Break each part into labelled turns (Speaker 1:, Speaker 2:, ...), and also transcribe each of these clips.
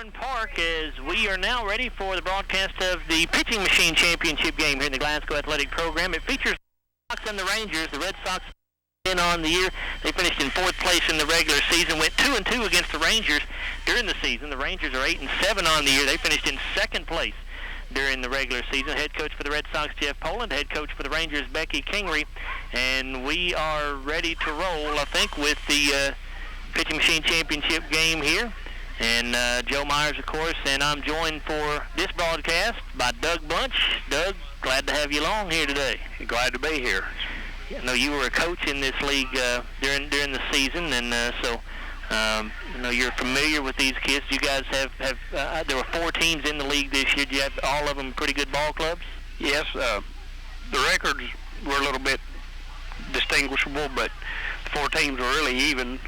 Speaker 1: Warren Park, as we are now ready for the broadcast of the Pitching Machine Championship game here in the Glasgow Athletic Program. It features the Red Sox and the Rangers. The Red Sox in on the year. They finished in 4th place in the regular season, went 2-2 against the Rangers during the season. The Rangers are 8-7 on the year. They finished in 2nd place during the regular season. Head coach for the Red Sox, Jeff Poland. Head coach for the Rangers, Becky Kingery. And we are ready to roll, I think, with the Pitching Machine Championship game here. And Joe Myers, of course, and I'm joined for this broadcast by Doug Bunch. Doug, glad to have you along here today.
Speaker 2: Glad to be here.
Speaker 1: I know you were a coach in this league during the season, and so you're familiar with these kids. You guys have there were 4 teams in the league this year. Do you have all of them pretty good ball clubs?
Speaker 2: Yes, the records were a little bit distinguishable, but the 4 teams were really even.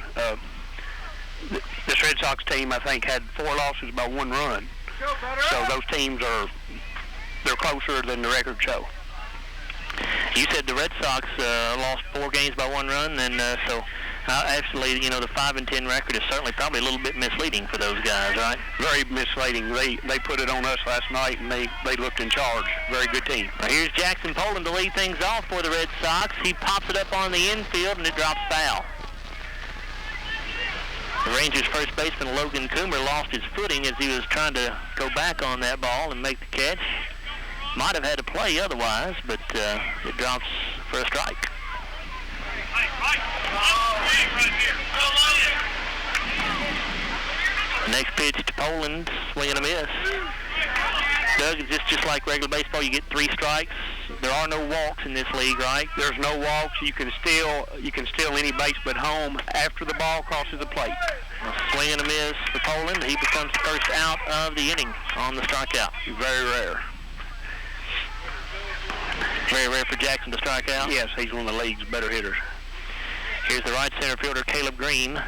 Speaker 2: This Red Sox team, I think, had 4 losses by 1 run. So those teams they're closer than the record show.
Speaker 1: You said the Red Sox lost 4 games by 1 run, and so actually, the 5-10 record is certainly probably a little bit misleading for those guys, right?
Speaker 2: Very misleading. They put it on us last night, and they looked in charge. Very good team.
Speaker 1: Now here's Jackson Poland to lead things off for the Red Sox. He pops it up on the infield, and it drops foul. The Rangers' first baseman, Logan Coomer, lost his footing as he was trying to go back on that ball and make the catch. Might have had a play otherwise, but it drops for a strike. Next pitch to Poland, swing and a miss. Doug, is this just like regular baseball? You get 3 strikes. There are no walks in this league, right?
Speaker 2: There's no walks. You can steal any base but home after the ball crosses the plate.
Speaker 1: A swing and a miss for Poland. He becomes the first out of the inning on the strikeout.
Speaker 2: Very rare.
Speaker 1: Very rare for Jackson to strike out?
Speaker 2: Yes, he's one of the league's better hitters.
Speaker 1: Here's the right center fielder, Caleb Greene.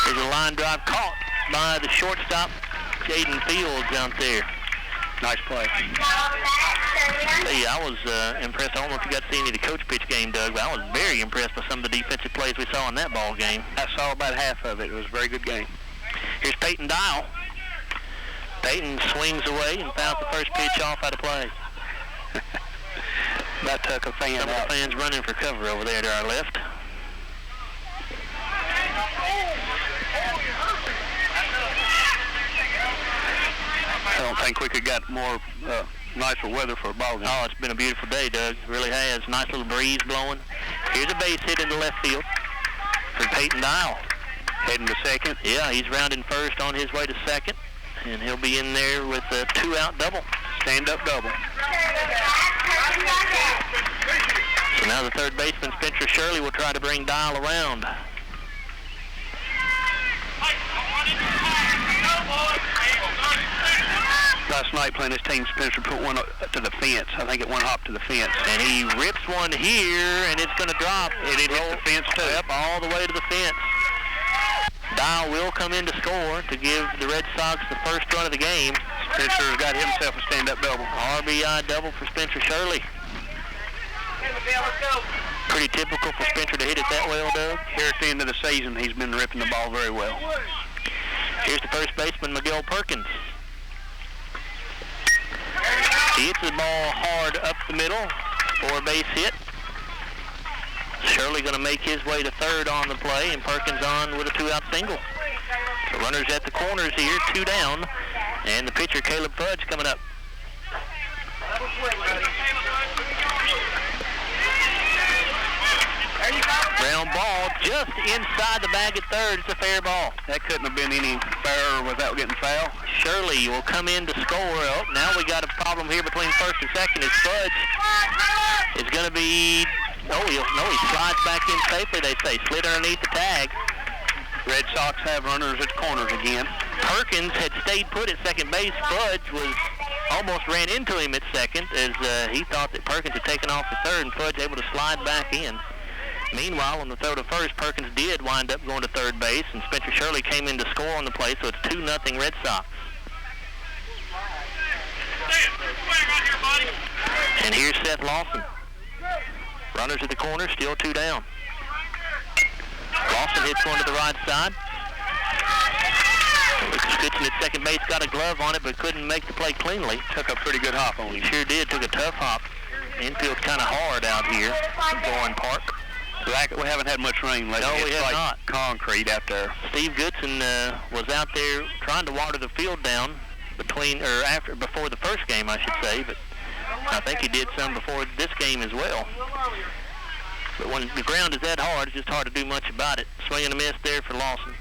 Speaker 1: There's a line drive caught by the shortstop, Caden Fields, out there.
Speaker 2: Nice play.
Speaker 1: Hey, I was impressed. I don't know if you got to see any of the coach pitch game, Doug, but I was very impressed by some of the defensive plays we saw in that ball game.
Speaker 2: I saw about half of it. It was a very good game.
Speaker 1: Here's Peyton Dial. Peyton swings away and fouls the first pitch off out of play.
Speaker 2: That took a fan
Speaker 1: out. Some of the fans running for cover over there to our left.
Speaker 2: I don't think we could got more nicer weather for a ball game.
Speaker 1: Oh, it's been a beautiful day, Doug. It really has. Nice little breeze blowing. Here's a base hit in the left field for Peyton Dial.
Speaker 2: Heading to second.
Speaker 1: Yeah, he's rounding first on his way to second, and he'll be in there with a 2-out double.
Speaker 2: Stand-up double.
Speaker 1: So now the third baseman, Spencer Shirley, will try to bring Dial around.
Speaker 2: Last night playing this team, Spencer put one to the fence. I think it went hop to the fence.
Speaker 1: And he rips one here, and it's going to drop.
Speaker 2: It hit the fence, too.
Speaker 1: Yep, all the way to the fence. Dial will come in to score to give the Red Sox the first run of the game.
Speaker 2: Spencer's got himself a stand-up double.
Speaker 1: RBI double for Spencer Shirley. Pretty typical for Spencer to hit it that well, Doug.
Speaker 2: Here at the end of the season, he's been ripping the ball very well.
Speaker 1: Here's the first baseman, Miguel Perkins. He hits the ball hard up the middle for a base hit. Shirley going to make his way to third on the play, and Perkins on with a 2-out single. The runners at the corners here, 2 down, and the pitcher, Caleb Fudge, coming up. Ground ball just inside the bag at third. It's a fair ball.
Speaker 2: That couldn't have been any fairer without getting fouled.
Speaker 1: Shirley will come in to score. Oh, now we got a problem here between first and second. As Fudge is going to be... he slides back in safely, they say. Slid underneath the tag.
Speaker 2: Red Sox have runners at the corners again.
Speaker 1: Perkins had stayed put at second base. Fudge almost ran into him at second as he thought that Perkins had taken off at third, and Fudge able to slide back in. Meanwhile, on the throw to first, Perkins did wind up going to third base, and Spencer Shirley came in to score on the play, so it's 2-0 Red Sox. And here's Seth Lawson. Runners at the corner, still 2 down. Lawson hits one to the right side. Richardson at second base got a glove on it, but couldn't make the play cleanly.
Speaker 2: Took a pretty good hop on
Speaker 1: He
Speaker 2: him.
Speaker 1: sure did. Took a tough hop. Infield's kind of hard out here at Gorham Park.
Speaker 2: We haven't had much rain lately.
Speaker 1: No, we
Speaker 2: it's
Speaker 1: have
Speaker 2: like
Speaker 1: not.
Speaker 2: Concrete out there.
Speaker 1: Steve Goodson was out there trying to water the field down before the first game, I should say, but I think he did some before this game as well. But when the ground is that hard, it's just hard to do much about it. Swing and a miss there for Lawson.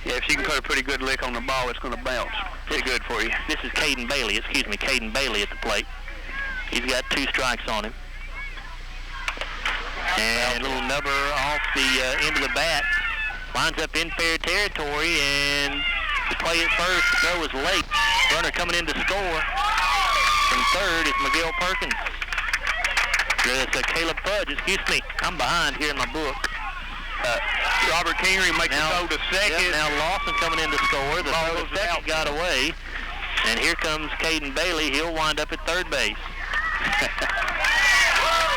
Speaker 2: Yeah, if you can put a pretty good lick on the ball, it's going to bounce. Pretty good for you.
Speaker 1: This is Caden Bailey at the plate. He's got 2 strikes on him. And a little nubber off the end of the bat. Lines up in fair territory, and the play at first, the throw is late. Runner coming in to score. From third is Miguel Perkins. It's Caleb Fudge, excuse me. I'm behind here in my book.
Speaker 2: Robert Kingery makes the throw to second.
Speaker 1: Yep, now Lawson coming in to score. The throw to second got away. And here comes Caden Bailey. He'll wind up at third base.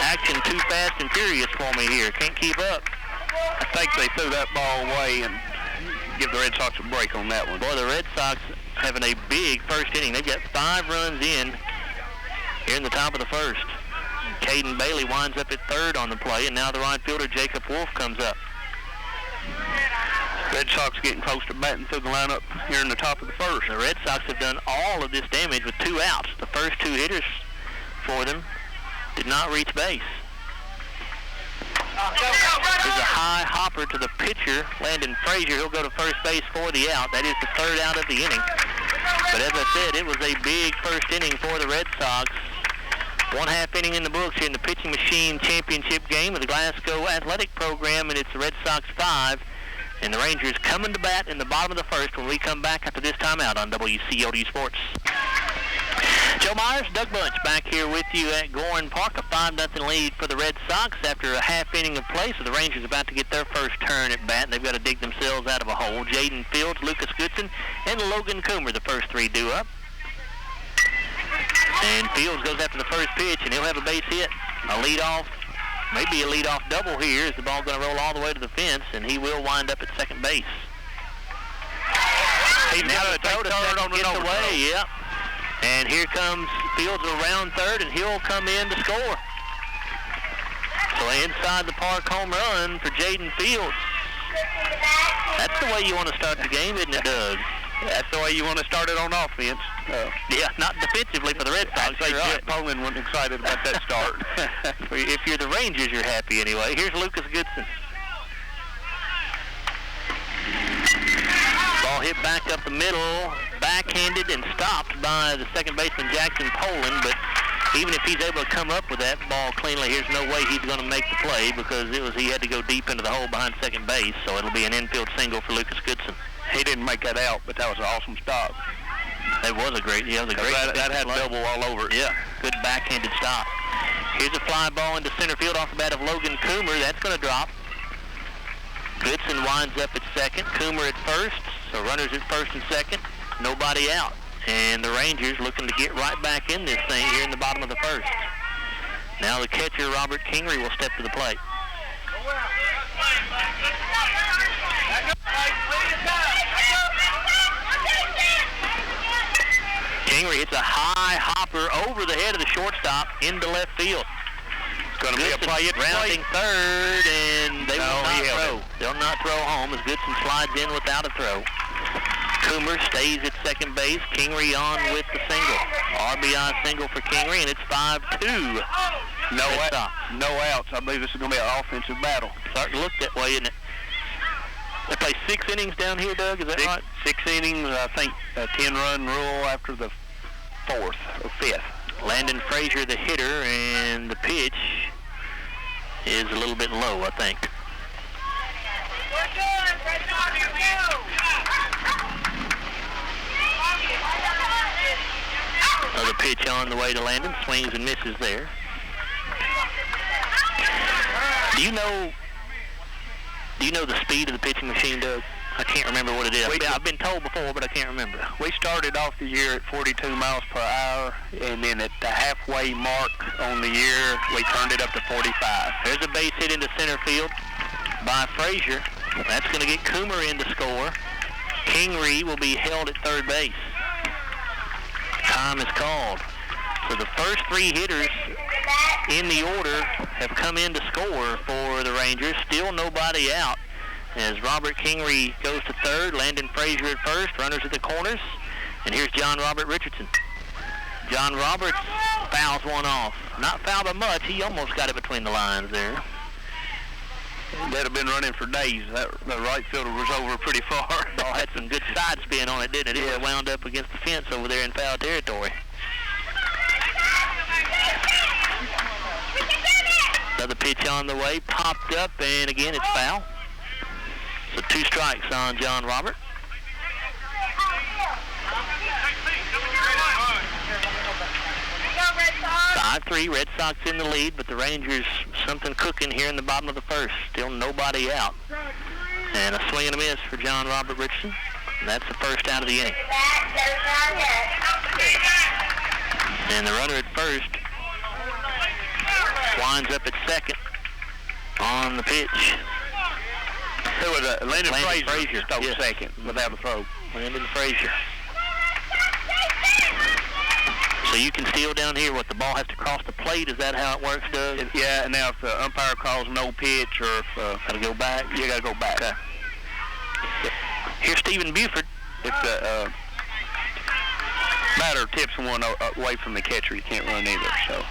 Speaker 1: Action too fast and furious for me here. Can't keep up.
Speaker 2: I think they threw that ball away and give the Red Sox a break on that one.
Speaker 1: Boy, the Red Sox having a big first inning. They've got 5 runs in here in the top of the first. Caden Bailey winds up at third on the play, and now the right fielder Jacob Wolf comes up.
Speaker 2: Red Sox getting close to batting through the lineup here in the top of the first.
Speaker 1: The Red Sox have done all of this damage with 2 outs. The first 2 hitters for them did not reach base. There's a high hopper to the pitcher, Landon Frazier. He'll go to first base for the out. That is the 3rd out of the inning. But as I said, it was a big first inning for the Red Sox. 1/2 inning in the books here in the Pitching Machine Championship game of the Glasgow Athletic Program, and it's the Red Sox 5 and the Rangers coming to bat in the bottom of the first when we come back after this timeout on WCOD Sports. Joe Myers, Doug Bunch back here with you at Gorham Park. A 5-0 lead for the Red Sox after a half inning of play. So the Rangers about to get their first turn at bat, and they've got to dig themselves out of a hole. Jaden Fields, Lucas Goodson, and Logan Coomer, the first 3 due up. And Fields goes after the first pitch, and he'll have a base hit. A leadoff, maybe a leadoff double here. Is the ball going to roll all the way to the fence, and he will wind up at second base. He's got a throw to second, gets away, yep. And here comes Fields around third, and he'll come in to score. So inside the park home run for Jaden Fields. That's the way you want to start the game, isn't it, Doug?
Speaker 2: That's the way you want to start it on offense.
Speaker 1: Yeah, not defensively for the Red Sox.
Speaker 2: Jeff Poland wasn't excited about that start.
Speaker 1: If you're the Rangers, you're happy anyway. Here's Lucas Goodson. Ball hit back up the middle, backhanded and stopped by the second baseman Jackson Poland, but even if he's able to come up with that ball cleanly, there's no way he's going to make the play because he had to go deep into the hole behind second base, so it'll be an infield single for Lucas Goodson.
Speaker 2: He didn't make that out, but that was an awesome stop.
Speaker 1: That was a great,
Speaker 2: that had double all over it.
Speaker 1: Yeah, good backhanded stop. Here's a fly ball into center field off the bat of Logan Coomer. That's going to drop. Goodson winds up at second. Coomer at first. So runners at first and second. Nobody out. And the Rangers looking to get right back in this thing here in the bottom of the first. Now the catcher, Robert Kingery, will step to the plate. Kingery hits a high hopper over the head of the shortstop into left field.
Speaker 2: It's going to be a play at
Speaker 1: rounding third, and they will not throw. They'll not throw home as Goodson slides in without a throw. Coomer stays at second base. Kingery on with the single. RBI single for Kingery, and it's 5-2.
Speaker 2: No outs. I believe this is going to be an offensive battle.
Speaker 1: Starting to look that way, isn't it? They play 6 innings down here, Doug, is that right?
Speaker 2: 6 innings, I think a 10-run rule after the 4th or 5th.
Speaker 1: Landon Frazier, the hitter, and the pitch is a little bit low, I think. Another pitch on the way to Landon, swings and misses there. Do you know the speed of the pitching machine, Doug? I can't remember what it is. I've been told before, but I can't remember.
Speaker 2: We started off the year at 42 miles per hour, and then at the halfway mark on the year, we turned it up to 45.
Speaker 1: There's a base hit into center field by Frazier. That's going to get Coomer in to score. Kingery will be held at third base. Time is called. So the first three hitters in the order have come in to score for the Rangers. Still nobody out as Robert Kingery goes to third, Landon Frazier at first, runners at the corners. And here's John Robert Richardson. John Roberts fouls one off. Not fouled by much. He almost got it between the lines there.
Speaker 2: They'd have been running for days. That right fielder was over pretty far.
Speaker 1: Ball had some good side spin on it, didn't it? It wound up against the fence over there in foul territory. Another pitch on the way, popped up, and again it's foul. So 2 strikes on John Robert. 5-3, Red Sox in the lead, but the Rangers something cooking here in the bottom of the first. Still nobody out. And a swing and a miss for John Robert Richardson. And that's the first out of the inning. And the runner at first winds up at second on the pitch.
Speaker 2: It was Landon Frazier stole second without a throw.
Speaker 1: Landon Frazier. So you can steal down here what the ball has to cross the plate. Is that how it works, Doug?
Speaker 2: Yeah, and now if the umpire calls no pitch or if
Speaker 1: got to go back,
Speaker 2: you got to go back.
Speaker 1: Okay. Here's Stephen Buford.
Speaker 2: If the batter tips one away from the catcher, he can't run either. So.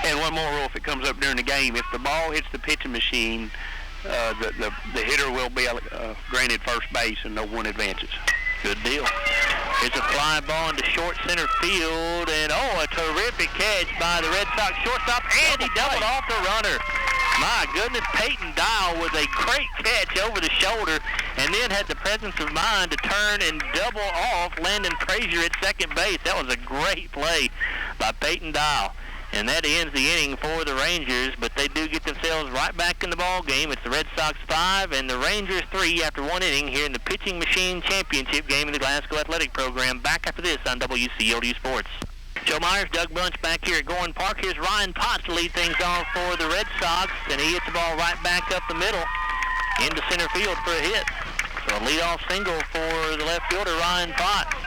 Speaker 2: And one more rule: if it comes up during the game, if the ball hits the pitching machine, the hitter will be granted first base and no one advances.
Speaker 1: Good deal. It's a fly ball into short center field, and a terrific catch by the Red Sox shortstop, and he doubled off the runner. My goodness, Peyton Dial with a great catch over the shoulder, and then had the presence of mind to turn and double off Landon Frazier at second base. That was a great play by Peyton Dial. And that ends the inning for the Rangers, but they do get themselves right back in the ball game. It's the Red Sox 5 and the Rangers 3 after one inning here in the Pitching Machine Championship game in the Glasgow Athletic Program. Back after this on WCOD Sports. Joe Myers, Doug Bunch back here at Gorin Park. Here's Ryan Potts to lead things off for the Red Sox, and he hits the ball right back up the middle into center field for a hit. So a leadoff single for the left fielder, Ryan Potts.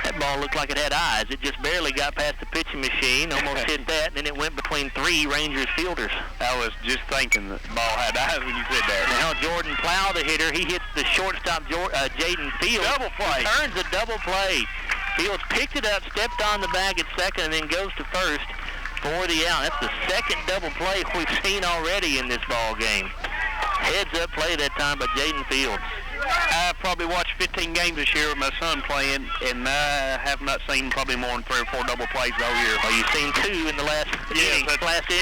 Speaker 1: That ball looked like it had eyes. It just barely got past the pitching machine, almost hit that, and then it went between 3 Rangers fielders.
Speaker 2: I was just thinking the ball had eyes when you said that.
Speaker 1: Now Jordan Plow, the hitter, he hits the shortstop, Jaden Fields.
Speaker 2: Double play.
Speaker 1: Turns a double play. Fields picked it up, stepped on the bag at second, and then goes to first for the out. That's the second double play we've seen already in this ball game. Heads-up play that time by Jaden Fields.
Speaker 2: I've probably watched 15 games this year with my son playing, and I have not seen probably more than 3 or 4 double plays all year.
Speaker 1: Well, you've seen 2 in the last inning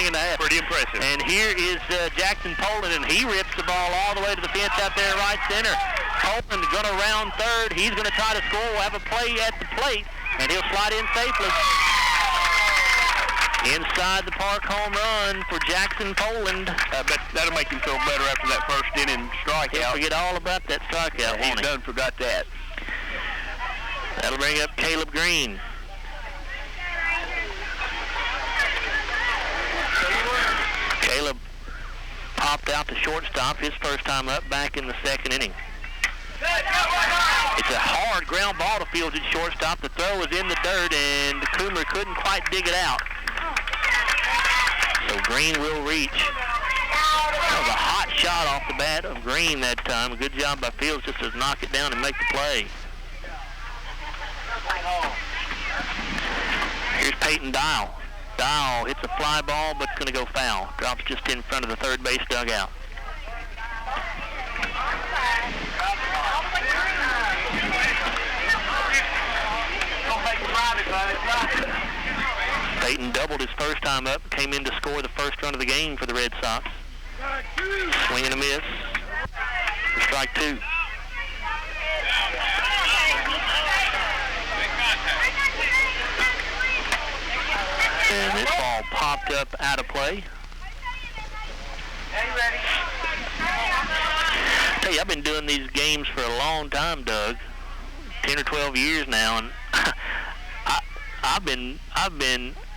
Speaker 1: and a half.
Speaker 2: Pretty impressive.
Speaker 1: And here is Jackson Poland, and he rips the ball all the way to the fence out there right center. Poland going to round third. He's going to try to score. We'll have a play at the plate, and he'll slide in safely. Inside the park home run for Jackson Poland.
Speaker 2: But that'll make him feel better after that first inning strikeout.
Speaker 1: He'll forget all about that strikeout,
Speaker 2: He done forgot that.
Speaker 1: That'll bring up Caleb Greene. Caleb popped out to shortstop his first time up back in the second inning. It's a hard ground ball to Fields at shortstop. The throw was in the dirt, and Coomer couldn't quite dig it out. So Greene will reach. That was a hot shot off the bat of Greene that time. A good job by Fields just to knock it down and make the play. Here's Peyton Dial. Dial hits a fly ball, but it's going to go foul. Drops just in front of the third base dugout. Peyton doubled his first time up, came in to score the first run of the game for the Red Sox. Swing and a miss. Strike 2. And this ball popped up out of play. Hey, I've been doing these games for a long time, Doug. 10 or 12 years now, and I've been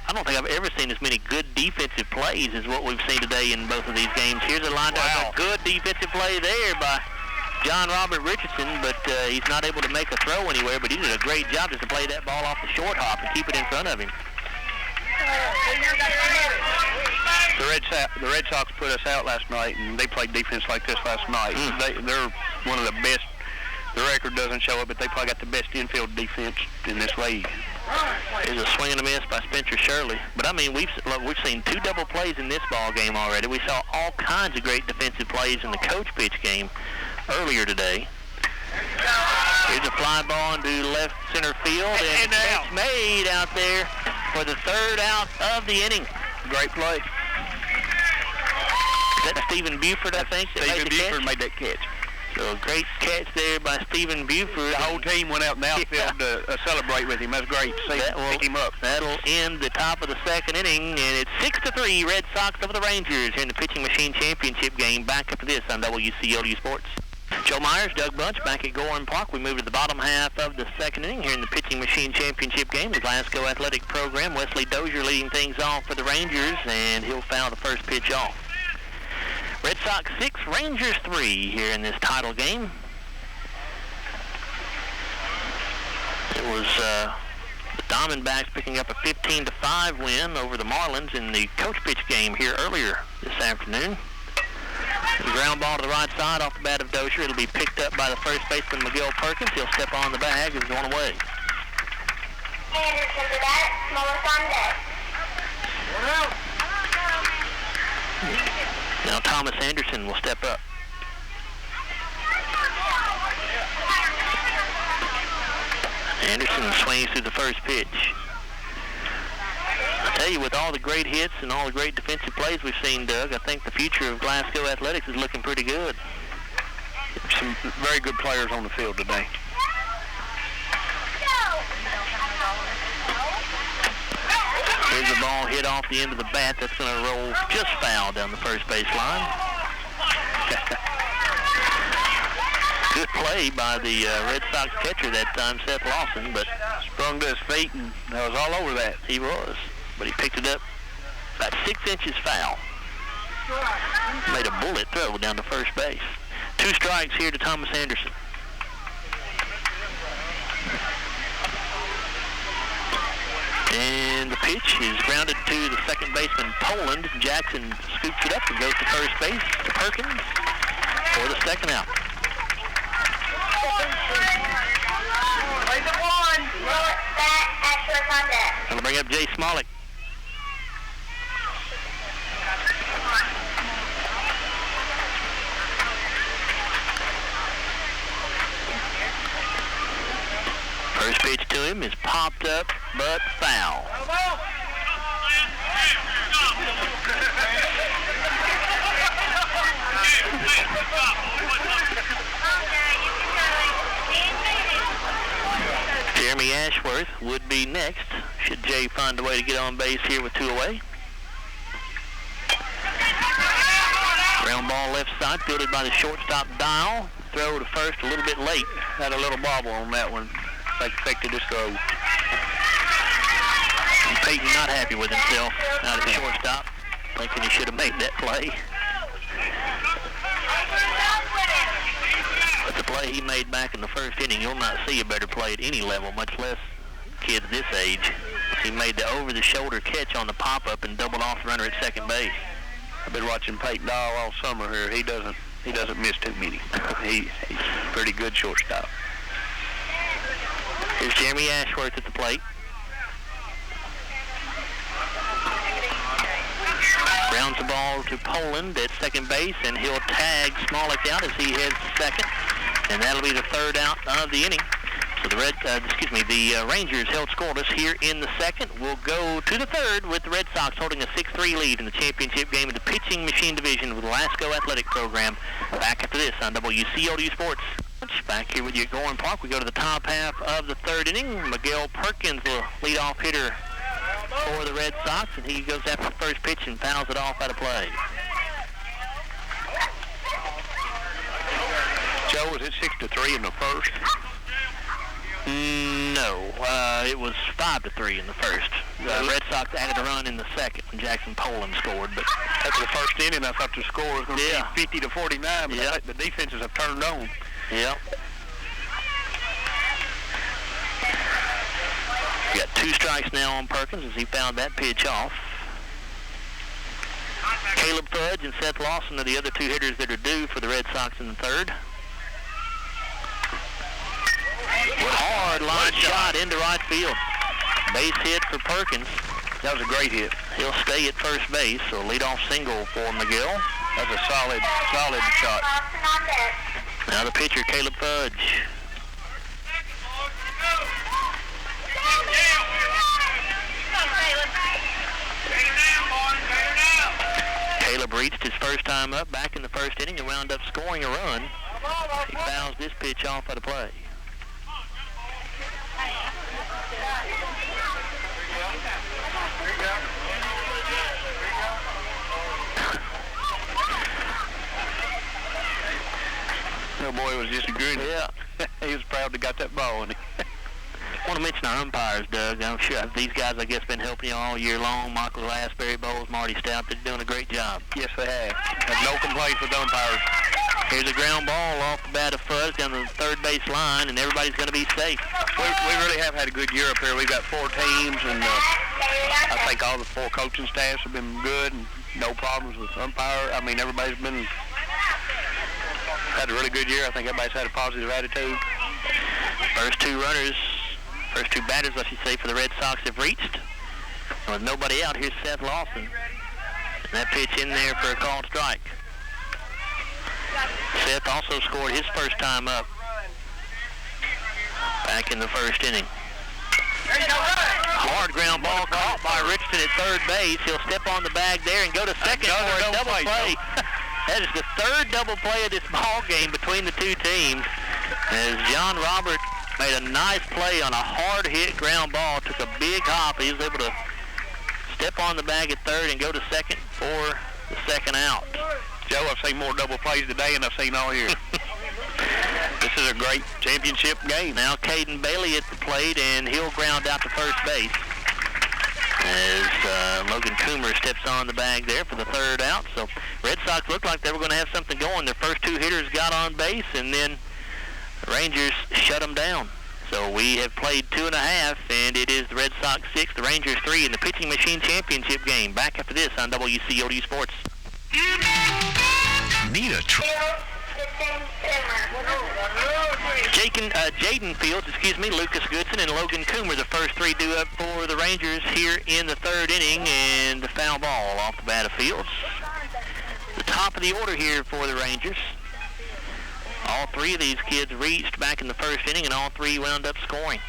Speaker 1: I don't think I've ever seen as many good defensive plays as what we've seen today in both of these games. Here's a a good defensive play there by John Robert Richardson, but he's not able to make a throw anywhere, but he did a great job just to play that ball off the short hop and keep it in front of him.
Speaker 2: The Red Sox put us out last night, and they played defense like this last night. They're one of the best. The record doesn't show it, but they probably got the best infield defense in this league.
Speaker 1: There's a swing and a miss by Spencer Shirley. But, I mean, we've seen 2 double plays in this ball game already. We saw all kinds of great defensive plays in the coach pitch game earlier today. Here's a fly ball into left center field, and catch made out there for the 3rd out of the inning.
Speaker 2: Great play.
Speaker 1: That's Stephen Buford, I think.
Speaker 2: Stephen Buford made that catch.
Speaker 1: So a great catch there by Stephen Buford.
Speaker 2: The whole team went out in the outfield to celebrate with him. That's great to see him pick him up.
Speaker 1: That'll end the top of the 2nd inning, and it's 6-3 Red Sox over the Rangers here in the Pitching Machine Championship game. Back up to this on WCLU Sports. Joe Myers, Doug Bunch back at Gorham Park. We move to the bottom half of the 2nd inning here in the Pitching Machine Championship game. The Glasgow Athletic Program. Wesley Dozier leading things off for the Rangers, and he'll foul the first pitch off. Red Sox 6, Rangers 3 here in this title game. It was the Diamondbacks picking up a 15-5 win over the Marlins in the coach pitch game here earlier this afternoon. The ground ball to the right side off the bat of Dozier. It'll be picked up by the first baseman, Miguel Perkins. He'll step on the bag and going away.
Speaker 3: Anderson to that, smallest on deck.
Speaker 1: Now Thomas Anderson will step up. Anderson swings through the first pitch. I tell you, with all the great hits and all the great defensive plays we've seen, Doug, I think the future of Glasgow Athletics is looking pretty good.
Speaker 2: Some very good players on the field today.
Speaker 1: Here's the ball hit off the end of the bat. That's going to roll just foul down the first base line. Good play by the Red Sox catcher that time, Seth Lawson, but
Speaker 2: sprung to his feet and was all over that.
Speaker 1: He was, but he picked it up about 6 inches foul. Made a bullet throw down to first base. 2 strikes here to Thomas Anderson. And the pitch is grounded to the second baseman, Poland. Jackson scoops it up and goes to first base to Perkins for the 2nd out. Going to bring up Jay Smolik. First pitch to him is popped up, but foul. Jeremy Ashworth would be next, should Jay find a way to get on base here with 2 away. Ground ball left side, fielded by the shortstop Dial. Throw to first a little bit late.
Speaker 2: Had a little bobble on that one. Affected his throw.
Speaker 1: And Peyton not happy with himself out at the shortstop, thinking he should have made that play. But the play he made back in the first inning, you'll not see a better play at any level, much less kids this age. He made the over-the-shoulder catch on the pop-up and doubled off the runner at second base.
Speaker 2: I've been watching Peyton Dahl all summer here. He doesn't miss too many. He's a pretty good shortstop.
Speaker 1: Here's Jeremy Ashworth at the plate. Grounds the ball to Poland at second base, and he'll tag Smolik out as he heads to second, and that'll be the 3rd out of the inning. So the Rangers held scoreless here in the 2nd. We'll go to the 3rd with the Red Sox holding a 6-3 lead in the championship game of the pitching machine division with the Glasgow Athletic Program. Back after this on WCLU Sports. Back here with you at Gorham Park. We go to the top half of the 3rd inning. Miguel Perkins, the leadoff hitter for the Red Sox, and he goes after the first pitch and fouls it off out of play.
Speaker 2: Joe, was it 6-3 in the first?
Speaker 1: No, it was 5-3 in the first. The Red Sox added a run in the second when Jackson Poland scored. But
Speaker 2: after the first inning, I thought the score was going to be 50-49, but the defenses have turned on.
Speaker 1: Yeah. We got 2 strikes now on Perkins as he fouled that pitch off. Caleb Fudge and Seth Lawson are the other 2 hitters that are due for the Red Sox in the third. Hard line shot into right field. Base hit for Perkins.
Speaker 2: That was a great hit.
Speaker 1: He'll stay at first base, so leadoff single for McGill.
Speaker 2: That's a solid shot.
Speaker 1: Now the pitcher, Caleb Fudge. Caleb reached his first time up back in the first inning and wound up scoring a run. He fouls this pitch off of the play.
Speaker 2: Oh boy, it was just a Greene.
Speaker 1: Yeah.
Speaker 2: He was proud to got that ball.
Speaker 1: I want to mention our umpires, Doug. I'm sure these guys, I guess, been helping you all year long. Michael Glass, Barry Bowles, Marty Stout. They're doing a great job.
Speaker 2: Yes, they have. Have no complaints with the umpires.
Speaker 1: Here's a ground ball off the bat of Fudge down the third base line, and everybody's going to be safe.
Speaker 2: We really have had a good year up here. We've got 4 teams, and I think all the 4 coaching staffs have been good, and no problems with umpire. I mean, everybody's been had a really good year. I think everybody's had a positive attitude.
Speaker 1: First 2 batters, I should say, for the Red Sox have reached. And with nobody out, here's Seth Lawson. And that pitch in there for a called strike. Seth also scored his first time up back in the first inning. Hard ground ball caught by Richardson at third base. He'll step on the bag there and go to second for a double play. That is the 3rd double play of this ball game between the 2 teams. As John Robert made a nice play on a hard-hit ground ball, took a big hop. He was able to step on the bag at third and go to second for the second out.
Speaker 2: Joe, I've seen more double plays today than I've seen all year. This is a great championship game.
Speaker 1: Now Caden Bailey at the plate, and he'll ground out to first base. As Logan Coomer steps on the bag there for the 3rd out. So Red Sox looked like they were going to have something going. Their first 2 hitters got on base, and then the Rangers shut them down. So we have played 2.5, and it is the Red Sox 6, the Rangers 3 in the Pitching Machine Championship game. Back after this on WCOD Sports.
Speaker 4: Need a
Speaker 1: Jaden Fields, Lucas Goodson and Logan Coomer, the first 3 due up for the Rangers here in the 3rd inning, and the foul ball off the bat of Fields. The top of the order here for the Rangers. All 3 of these kids reached back in the first inning, and all 3 wound up scoring.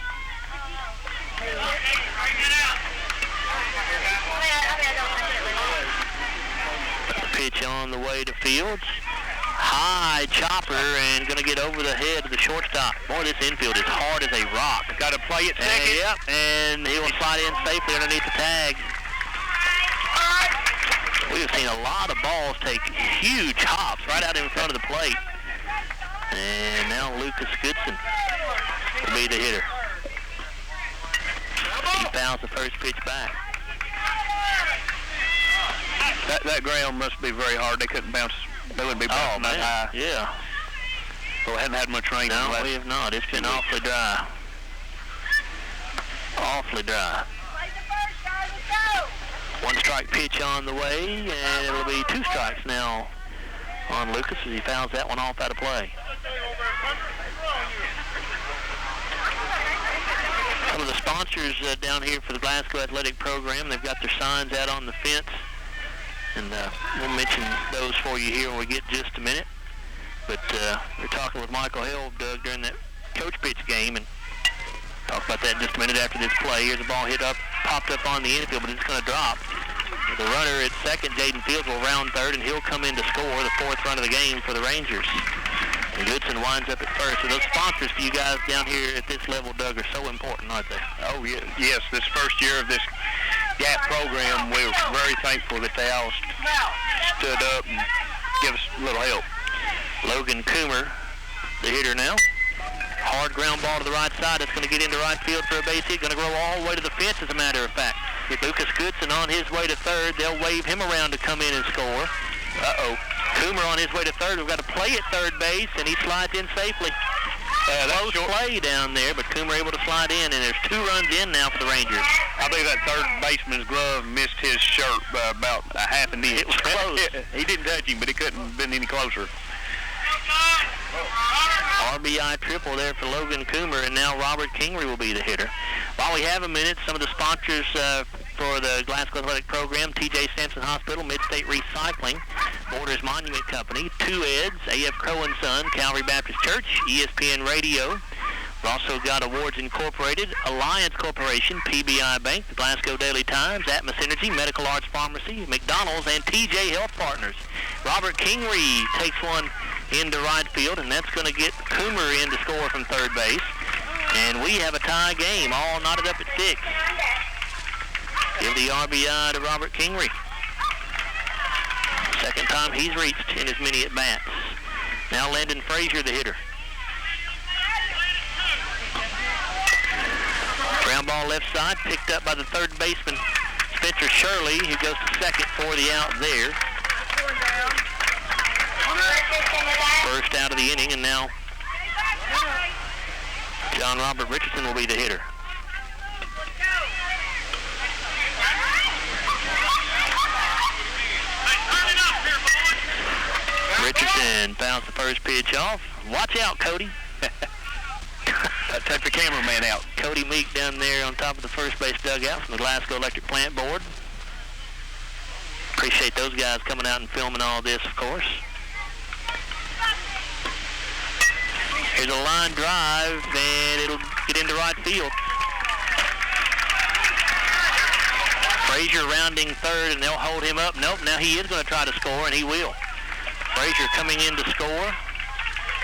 Speaker 1: The pitch on the way to Fields. High chopper and going to get over the head of the shortstop. Boy, this infield is hard as a rock.
Speaker 2: Got to play it second.
Speaker 1: Yep, and he will slide in safely underneath the tag. We have seen a lot of balls take huge hops right out in front of the plate. And now Lucas Goodson will be the hitter. He fouls the first pitch back.
Speaker 2: That ground must be very hard. They couldn't bounce. They wouldn't be bouncing that high.
Speaker 1: Yeah.
Speaker 2: Well, we haven't had much rain.
Speaker 1: No, we have not. It's been awfully dry. Awfully dry. 1 strike pitch on the way, and it'll be 2 strikes now on Lucas as he fouls that one off out of play. Some of the sponsors down here for the Glasgow Athletic Program, they've got their signs out on the fence, and we'll mention those for you here when we get just a minute. But we're talking with Michael Held, Doug, during that coach pitch game, and talk about that in just a minute after this play. Here's a ball popped up on the infield, but it's going to drop. The runner at second, Jaden Fields, will round third, and he'll come in to score the 4th run of the game for the Rangers. And Goodson winds up at first. So those sponsors for you guys down here at this level, Doug, are so important, aren't they?
Speaker 2: Oh, yes. This first year of this GAP program, we're very thankful that they all stood up and give us a little help.
Speaker 1: Logan Coomer, the hitter now. Hard ground ball to the right side. It's going to get into right field for a base hit. Going to go all the way to the fence, as a matter of fact. With Lucas Goodson on his way to third, they'll wave him around to come in and score. Coomer on his way to third. We've got a play at third base, and he slides in safely. Close play down there, but Coomer able to slide in, and there's 2 runs in now for the Rangers.
Speaker 2: I believe that third baseman's glove missed his shirt by about a half an inch.
Speaker 1: It was close.
Speaker 2: He didn't touch him, but it couldn't have been any closer.
Speaker 1: RBI triple there for Logan Coomer, and now Robert Kingery will be the hitter. While we have a minute, some of the sponsors for the Glasgow Athletic Program: T.J. Sampson Hospital, Mid-State Recycling, Borders Monument Company, 2EDS, A.F. Crow & Son, Calvary Baptist Church, ESPN Radio. We've also got Awards Incorporated, Alliance Corporation, PBI Bank, the Glasgow Daily Times, Atmos Energy, Medical Arts Pharmacy, McDonald's, and TJ Health Partners. Robert Kingery takes one into right field, and that's going to get Coomer in to score from third base. And we have a tie game, all knotted up at 6. Give the RBI to Robert Kingery. Second time he's reached in as many at-bats. Now Landon Frazier, the hitter. Ground ball left side, picked up by the third baseman, Spencer Shirley, who goes to second for the out there. First out of the inning, and now John Robert Richardson will be the hitter. Richardson fouls the first pitch off. Watch out, Cody.
Speaker 2: Take the cameraman out.
Speaker 1: Cody Meek down there on top of the first base dugout from the Glasgow Electric Plant Board. Appreciate those guys coming out and filming all this, of course. Here's a line drive, and it'll get into right field. Frazier rounding third, and they'll hold him up. Nope, now he is going to try to score, and he will. Frazier coming in to score,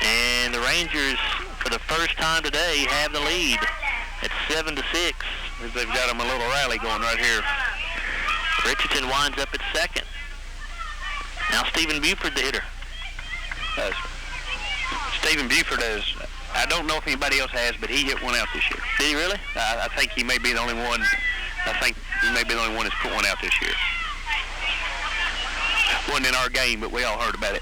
Speaker 1: and the Rangers, for the first time today, have the lead at 7-6.
Speaker 2: They've got them a little rally going right here.
Speaker 1: Richardson winds up at second. Now Stephen Buford, the hitter.
Speaker 2: Stephen Buford has, I don't know if anybody else has, but he hit one out this year.
Speaker 1: Did he really?
Speaker 2: I think he may be the only one. I think he may be the only one that's put one out this year. Wasn't in our game, but we all heard about it.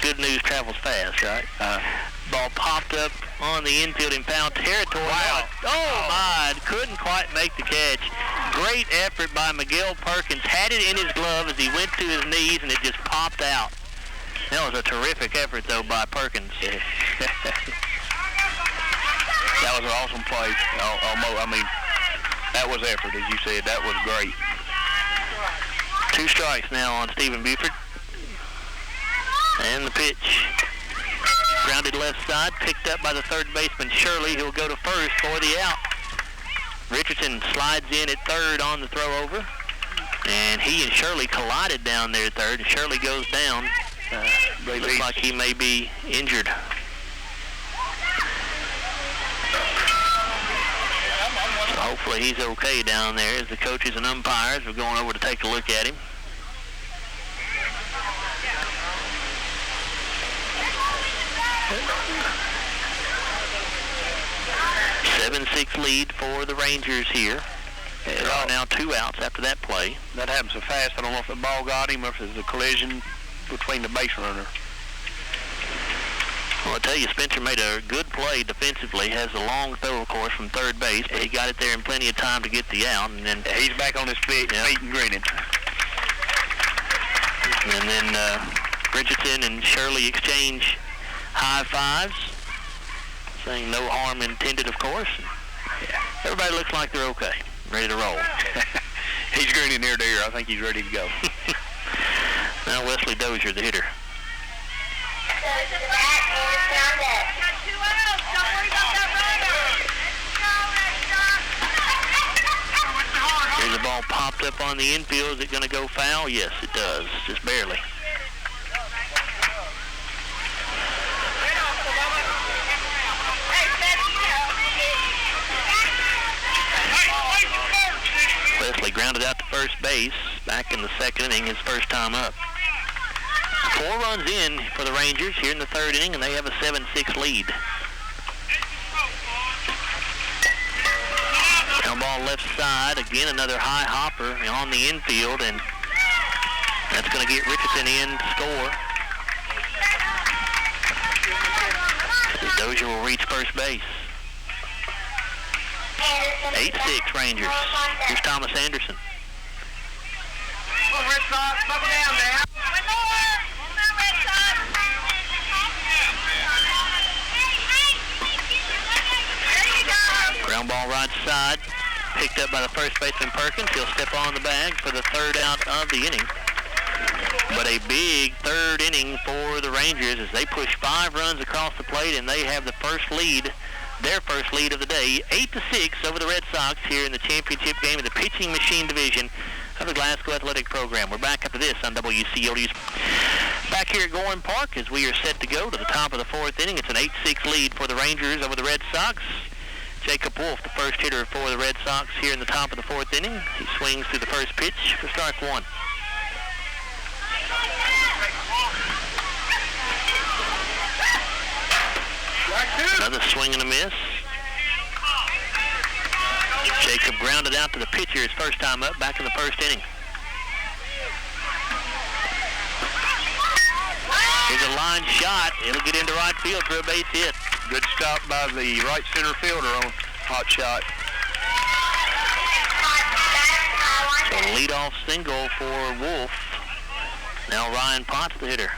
Speaker 1: Good news travels fast, right? Ball popped up on the infield in foul territory.
Speaker 2: Wow.
Speaker 1: Oh, my. Couldn't quite make the catch. Great effort by Miguel Perkins. Had it in his glove as he went to his knees, and it just popped out. That was a terrific effort, though, by Perkins.
Speaker 2: That was an awesome play. I mean, that was effort, as you said. That was great.
Speaker 1: 2 strikes now on Stephen Buford. And the pitch. Grounded left side, picked up by the third baseman Shirley, who'll go to first for the out. Richardson slides in at third on the throw over. And he and Shirley collided down there at third, and Shirley goes down. Looks like he may be injured. So hopefully he's okay down there as the coaches and umpires are going over to take a look at him. 7-6 lead for the Rangers here. There are now 2 outs after that play.
Speaker 2: That happened so fast, I don't know if the ball got him or if it was a collision between the base runner.
Speaker 1: Well, I tell you, Spencer made a good play defensively. Has a long throw, of course, from third base, but he got it there in plenty of time to get the out. And then
Speaker 2: he's back on his feet and grinning.
Speaker 1: And then Richardson and Shirley exchange high fives, saying no harm intended, of course.
Speaker 2: Yeah.
Speaker 1: Everybody looks like they're okay, ready to roll.
Speaker 2: He's grinning ear to ear. I think he's ready to go.
Speaker 1: Now Wesley Dozier, the hitter. Here's the ball popped up on the infield. Is it going to go foul? Yes, it does, just barely. Wesley grounded out to first base back in the second inning, his first time up. 4 runs in for the Rangers here in the 3rd inning, and they have a 7-6 lead. Ground ball left side. Again, another high hopper on the infield, and that's going to get Richardson in to score. Dozier will reach first base. 8-6 Rangers. Here's Thomas Anderson.
Speaker 4: Red Sox, buckle down there.
Speaker 1: Ground ball right side, picked up by the first baseman Perkins. He'll step on the bag for the 3rd out of the inning. But a big 3rd inning for the Rangers as they push 5 runs across the plate, and they have the first lead, their first lead of the day, 8-6 over the Red Sox here in the championship game of the pitching machine division of the Glasgow Athletic Program. We're back after this on WCOD's. Back here at Gorham Park as we are set to go to the top of the 4th inning. It's an 8-6 lead for the Rangers over the Red Sox. Jacob Wolf, the first hitter for the Red Sox here in the top of the 4th inning. He swings through the first pitch for strike 1. Another swing and a miss. Jacob grounded out to the pitcher his first time up back in the 1st inning. Here's a line shot. It'll get into right field for a base hit.
Speaker 2: Good stop by the right center fielder on hot shot.
Speaker 1: So a leadoff single for Wolf. Now Ryan Potts, the hitter.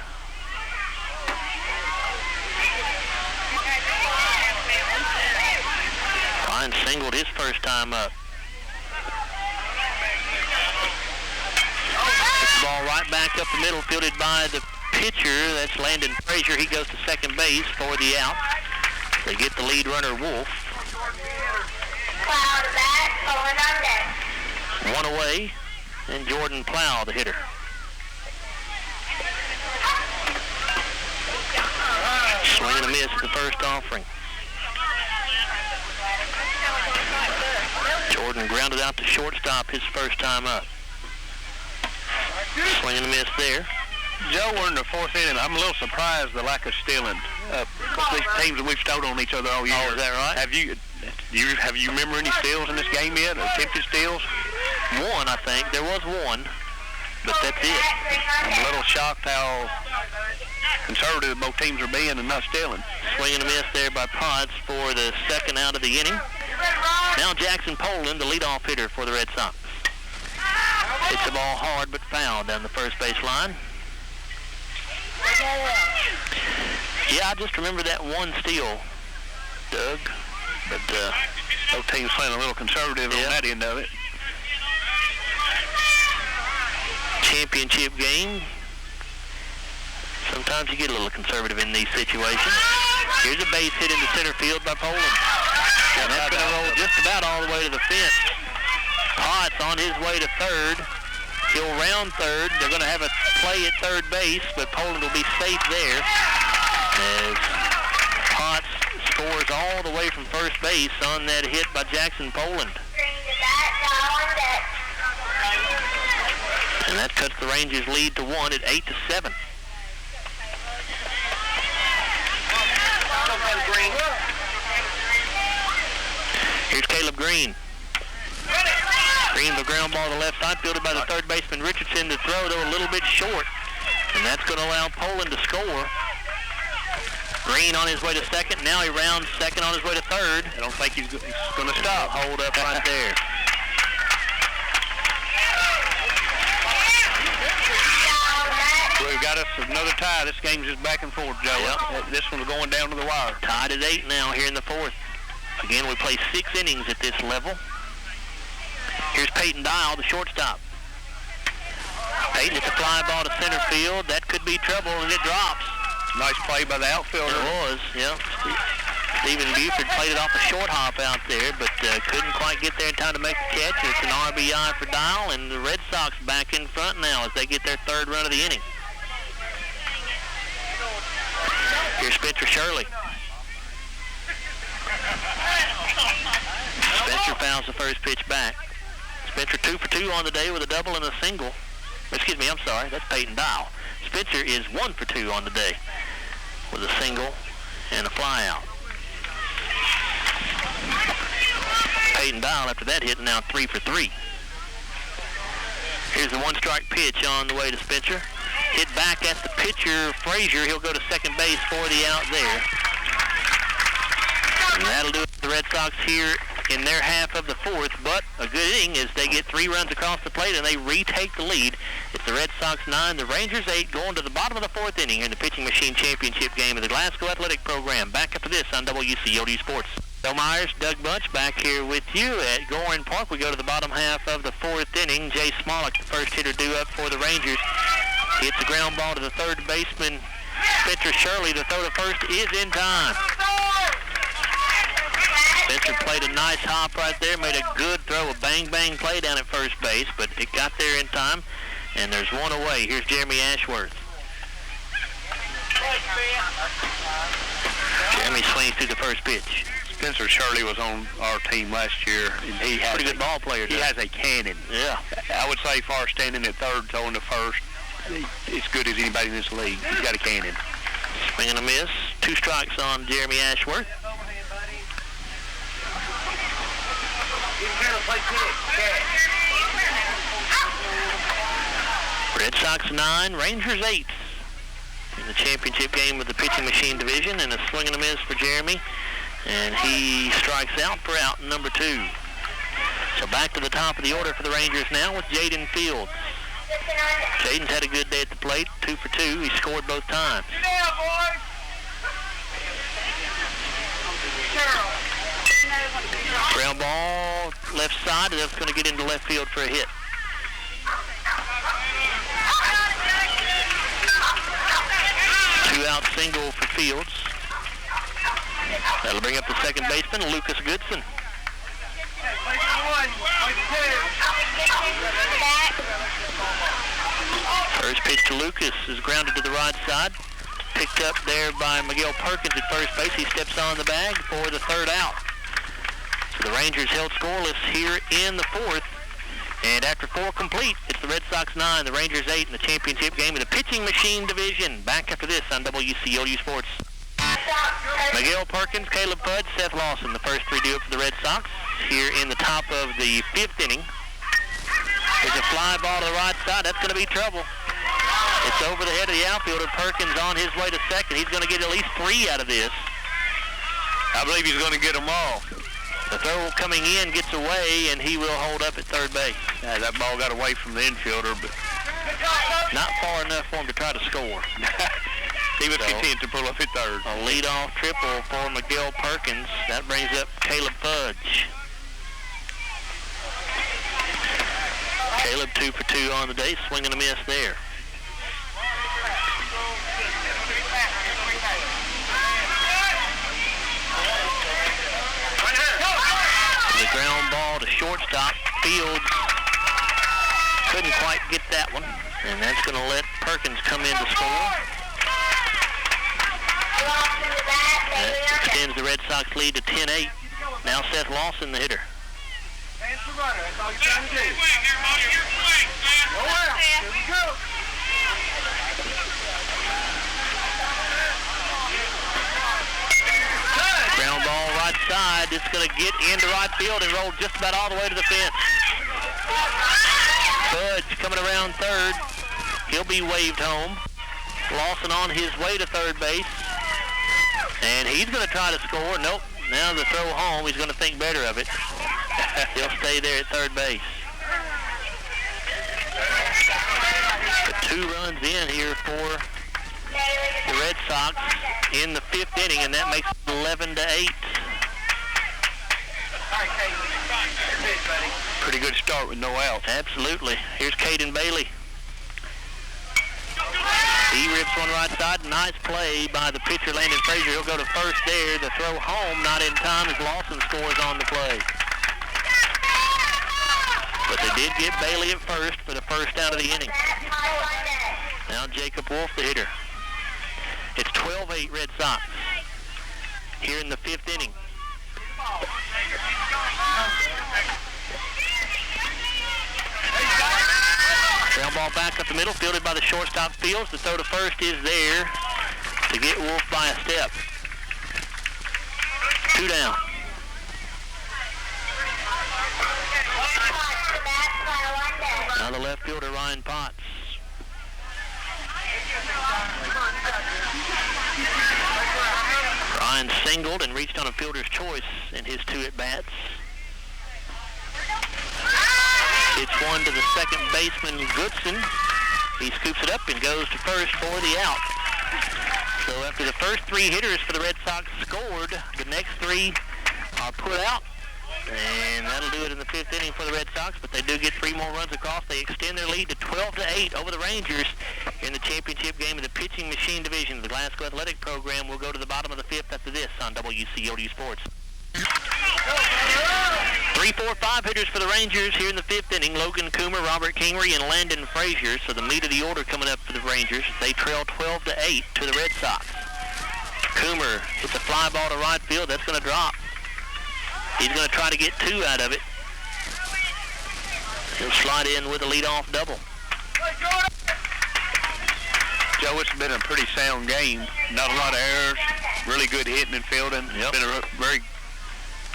Speaker 1: Ryan singled his first time up. Gets the ball right back up the middle, fielded by the pitcher. That's Landon Frazier. He goes to second base for the out. They get the lead runner, Wolf. One away, and Jordan Plow, the hitter. Swing and a miss at the first offering. Jordan grounded out to shortstop his first time up. Swing and a miss there.
Speaker 2: Joe, we're in the 4th inning. I'm a little surprised the lack of stealing. These teams that we've stolen on each other all year.
Speaker 1: Oh, is that right?
Speaker 2: Have you remember any steals in this game yet? Attempted steals?
Speaker 1: One, I think. There was one, but that's it.
Speaker 2: I'm a little shocked how conservative both teams are being and not stealing.
Speaker 1: Swing and a miss there by Potts for the 2nd out of the inning. Now Jackson Poland, the leadoff hitter for the Red Sox. Hits the ball hard but foul down the first base line. Yeah, I just remember that one steal, Doug.
Speaker 2: But both teams playing a little conservative on that end of it.
Speaker 1: Championship game. Sometimes you get a little conservative in these situations. Here's a base hit into center field by Poland. And that's going to roll just about all the way to the fence. Potts on his way to 3rd. He'll round 3rd. They're going to have a play at 3rd base, but Poland will be safe there. As Potts scores all the way from first base on that hit by Jackson Poland. And that cuts the Rangers' lead to 1 at 8-7. Here's Caleb Greene. Greene, the ground ball to the left side, fielded by the 3rd baseman Richardson. To throw, though, a little bit short. And that's going to allow Poland to score. Greene on his way to 2nd. Now he rounds 2nd on his way to 3rd.
Speaker 2: I don't think he's going to stop.
Speaker 1: Hold up right there.
Speaker 2: We've got us another tie. This game's just back and forth, Joe.
Speaker 1: Yep.
Speaker 2: This one's going down to the wire.
Speaker 1: Tied at 8 now here in the 4th. Again, we play 6 innings at this level. Here's Peyton Dial, the shortstop. Peyton, it's a fly ball to center field. That could be trouble, and it drops.
Speaker 2: Nice play by the outfielder.
Speaker 1: It was, yeah. Stephen Buford played it off a short hop out there, but couldn't quite get there in time to make the catch. It's an RBI for Dial, and the Red Sox back in front now as they get their 3rd run of the inning. Here's Spencer Shirley. Spencer fouls the first pitch back. Spencer 2 for 2 on the day with a double and a single. Excuse me, I'm sorry. That's Peyton Dial. Spencer is 1 for 2 on the day with a single and a fly out. Caden Bailey after that hit, now 3 for 3. Here's the one-strike pitch on the way to Spencer. Hit back at the pitcher, Frazier. He'll go to second base for the out there. And that'll do it for the Red Sox here in their half of the fourth, but a good inning as they get 3 runs across the plate and they retake the lead. It's the Red Sox 9, the Rangers 8, going to the bottom of the fourth inning in the Pitching Machine Championship game of the Glasgow Athletic Program. Back after this on WCOD Sports. Bill Myers, Doug Bunch back here with you at Goring Park. We go to the bottom half of the fourth inning. Jay Smolik, the first hitter due up for the Rangers. Hits a ground ball to the third baseman, Spencer Shirley. The throw to first is in time. Spencer played a nice hop right there, made a good throw, a bang-bang play down at first base, but it got there in time, and there's one away. Here's Jeremy Ashworth. Jeremy swings through the first pitch.
Speaker 2: Spencer Shirley was on our team last year, and he has
Speaker 1: pretty good ball player.
Speaker 2: He has a cannon.
Speaker 1: Yeah.
Speaker 2: I would say far standing at third, throwing to first, as good as anybody in this league. He's got a cannon.
Speaker 1: Swing and a miss. 2 strikes on Jeremy Ashworth. Red Sox 9, Rangers 8 in the championship game of the Pitching Machine Division, and a swing and a miss for Jeremy, and he strikes out for out number 2. So back to the top of the order for the Rangers now with Jaden Fields. Jaden's had a good day at the plate, 2 for 2. He scored both times. Ground ball left side, and that's going to get into left field for a hit. Two-out single for Fields. That'll bring up the second baseman, Lucas Goodson. First pitch to Lucas is grounded to the right side. Picked up there by Miguel Perkins at first base. He steps on the bag for the third out. So the Rangers held scoreless here in the fourth. And after 4 complete, it's the Red Sox 9, the Rangers 8 in the championship game of the Pitching Machine Division. Back after this on WCOD Sports. Miguel Perkins, Caleb Fudd, Seth Lawson, the first 3 due up for the Red Sox here in the top of the 5th inning. There's a fly ball to the right side. That's going to be trouble. It's over the head of the outfielder. Perkins on his way to second. He's going to get at least 3 out of this.
Speaker 2: I believe he's going to get them all.
Speaker 1: The throw coming in gets away, and he will hold up at third base.
Speaker 2: Yeah, that ball got away from the infielder, but
Speaker 1: not far enough for him to try to score.
Speaker 2: He was content to pull up at third.
Speaker 1: A leadoff triple for Miguel Perkins. That brings up Caleb Fudge. Caleb 2 for 2 on the day, swinging a miss there. The ground ball to shortstop. Fields couldn't quite get that one, and that's going to let Perkins come in to score. That extends the Red Sox lead to 10-8. Now Seth Lawson, the hitter. Ground ball right side. It's going to get into right field and roll just about all the way to the fence. Fudge coming around third. He'll be waved home. Lawson on his way to third base. And he's going to try to score. Nope. Now the throw home. He's going to think better of it. He'll stay there at third base. But 2 runs in here for the Red Sox in the 5th inning, and that makes it 11-8.
Speaker 2: Pretty good start with no outs.
Speaker 1: Absolutely. Here's Caden Bailey. He rips one right side. Nice play by the pitcher, Landon Frazier. He'll go to first there. The throw home, not in time as Lawson scores on the play. But they did get Bailey at first for the first out of the inning. Now Jacob Wolf, the hitter. It's 12-8 Red Sox here in the 5th inning. Ground ball back up the middle, fielded by the shortstop Fields. The throw to first is there to get Wolf by a step. 2 down. Now the left fielder, Ryan Potts. Ryan singled and reached on a fielder's choice in his 2 at-bats. It's one to the second baseman, Goodson. He scoops it up and goes to first for the out. So after the first 3 hitters for the Red Sox scored, the next 3 are put out. And that'll do it in the 5th inning for the Red Sox, but they do get 3 more runs across. They extend their lead to 12-8 over the Rangers in the championship game of the pitching machine division. The Glasgow Athletic Program will go to the bottom of the 5th after this on WCOD Sports. 3, 4, 5 hitters for the Rangers here in the 5th inning. Logan Coomer, Robert Kingery, and Landon Frazier. So the meat of the order coming up for the Rangers. They trail 12-8 to the Red Sox. Coomer hits a fly ball to right field. That's going to drop. He's going to try to get 2 out of it. He'll slide in with a leadoff double.
Speaker 2: Joe, it's been a pretty sound game. Not a lot of errors. Really good hitting and fielding.
Speaker 1: Yep.
Speaker 2: It's been a very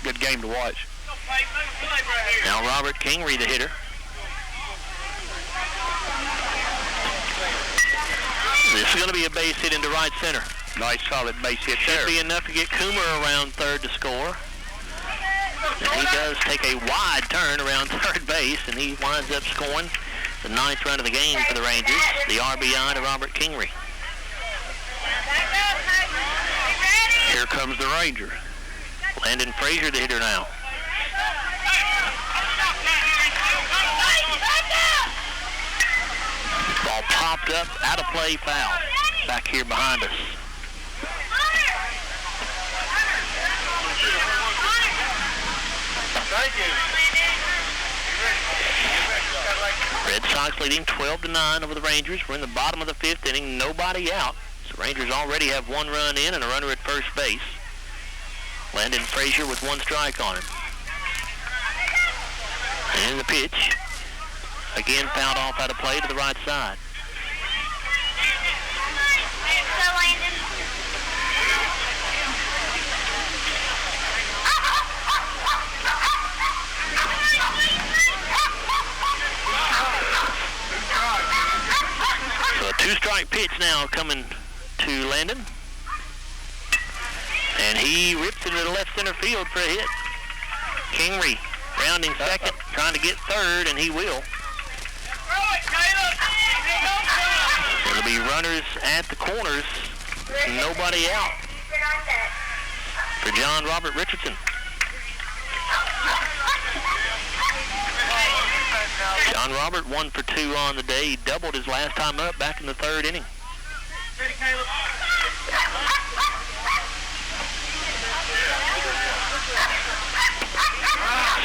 Speaker 2: good game to watch.
Speaker 1: Now Robert Kingery, the hitter. This is going to be a base hit into right center.
Speaker 2: Nice solid base hit there.
Speaker 1: Should be enough to get Coomer around third to score. And he does take a wide turn around third base, and he winds up scoring the 9th run of the game for the Rangers, the RBI to Robert Kingery.
Speaker 2: Here comes the Ranger.
Speaker 1: Landon Frazier, the hitter now. Ball popped up, out of play, foul. Back here behind us.
Speaker 2: Thank you.
Speaker 1: Red Sox leading 12-9 over the Rangers. We're in the bottom of the 5th inning, nobody out. So Rangers already have 1 run in and a runner at first base. Landon Frazier with 1 strike on him. And the pitch. Again fouled off out of play to the right side. So a 2-strike pitch now coming to Landon. And he rips into the left center field for a hit. Kingery rounding second, trying to get third, and he will. There'll be runners at the corners. Nobody out for John Robert Richardson. John Robert 1 for 2 on the day. He doubled his last time up back in the 3rd inning.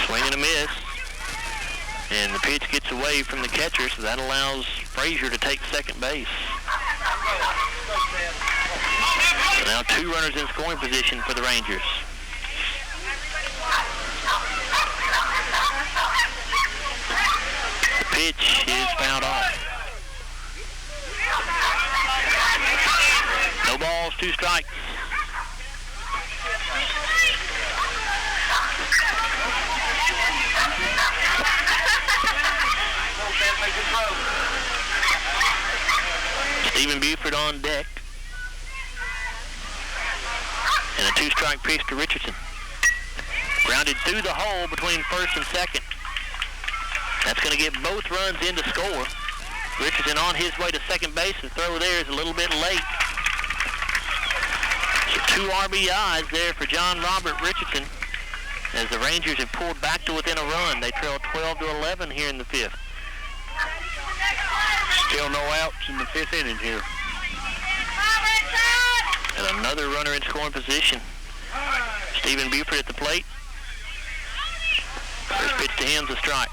Speaker 1: Swing and a miss. And the pitch gets away from the catcher, so that allows Frazier to take second base. So now 2 runners in scoring position for the Rangers. The pitch is fouled off. No balls, 2 strikes. Stephen Buford on deck. And a 2-strike pitch to Richardson. Grounded through the hole between first and second. That's going to get both runs in to score. Richardson on his way to second base. The throw there is a little bit late. So 2 RBIs there for John Robert Richardson as the Rangers have pulled back to within a run. They trail 12-11 here in the 5th.
Speaker 2: Still no outs in the 5th inning here.
Speaker 1: And another runner in scoring position. Stephen Buford at the plate. First pitch to him's a strike.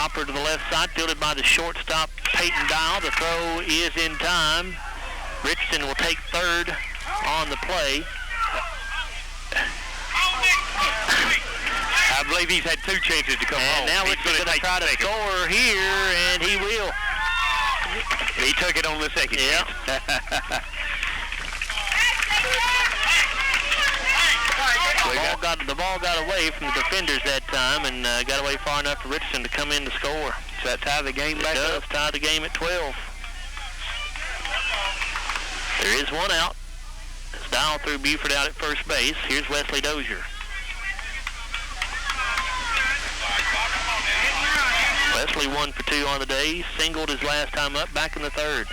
Speaker 1: hopper to the left side, fielded by the shortstop, Peyton Dial. The throw is in time. Richardson will take third on the play.
Speaker 2: I believe he's had 2 chances to come home.
Speaker 1: And now Richardson's going to try to score here, and he will.
Speaker 2: He took it on the second.
Speaker 1: Yep. The ball got away from the defenders that time and got away far enough for Richardson to come in to score.
Speaker 2: So that tie the game back up?
Speaker 1: Tie the game at 12. There is one out. It's Dial through Buford out at first base. Here's Wesley Dozier. Wesley 1 for 2 on the day. Singled his last time up, back in the third.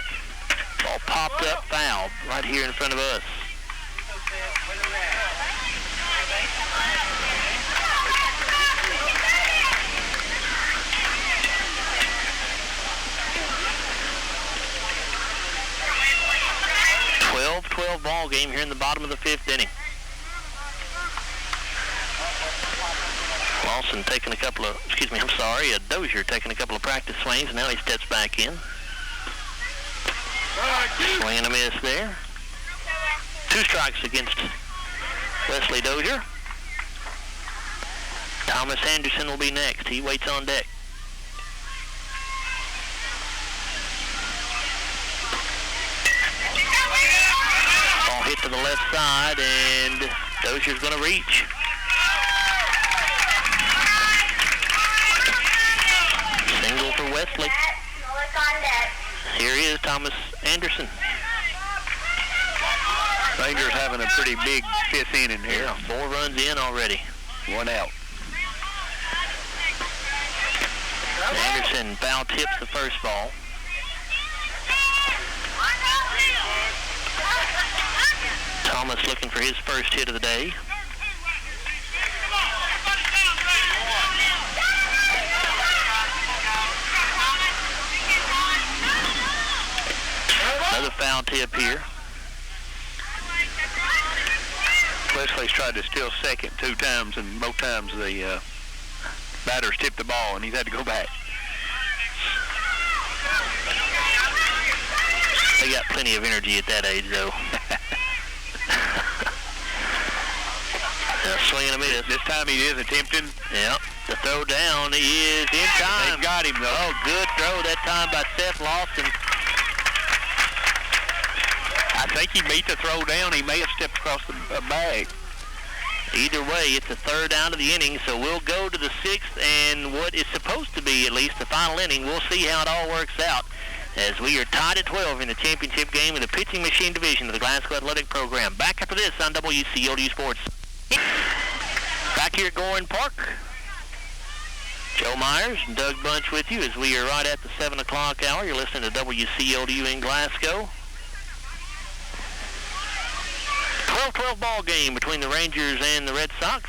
Speaker 1: Ball popped up, fouled right here in front of us. A 12 ball game here in the bottom of the 5th inning. Lawson taking a couple of, Dozier taking a couple of practice swings, and now he steps back in. Swing and a miss there. 2 strikes against Wesley Dozier. Thomas Anderson will be next. He waits on deck. Ball hit to the left side, and Dozier's going to reach. Single for Wesley. Here is Thomas Anderson.
Speaker 2: Rangers having a pretty big 5th inning here.
Speaker 1: Yeah, 4 runs in already.
Speaker 2: 1 out.
Speaker 1: Anderson foul tips the first ball. Thomas looking for his first hit of the day. Another foul tip here.
Speaker 2: Wesley's tried to steal second 2 times, and both times the batters tipped the ball, and he's had to go back.
Speaker 1: They got plenty of energy at that age, though. Swing and a miss.
Speaker 2: This time he is attempting.
Speaker 1: Yep. The throw down is in time.
Speaker 2: They've got him, though.
Speaker 1: Oh, good throw that time by Seth Lawson.
Speaker 2: I think he beat the throw down. He may have stepped across the bag.
Speaker 1: Either way, it's the 3rd out of the inning, so we'll go to the 6th, and what is supposed to be at least the final inning. We'll see how it all works out as we are tied at 12 in the championship game of the pitching machine division of the Glasgow Athletic Program. Back after this on WCOD Sports. Back here at Gorin Park, Joe Myers and Doug Bunch with you as we are right at the 7 o'clock hour. You're listening to WCODU in Glasgow. 12-12 ball game between the Rangers and the Red Sox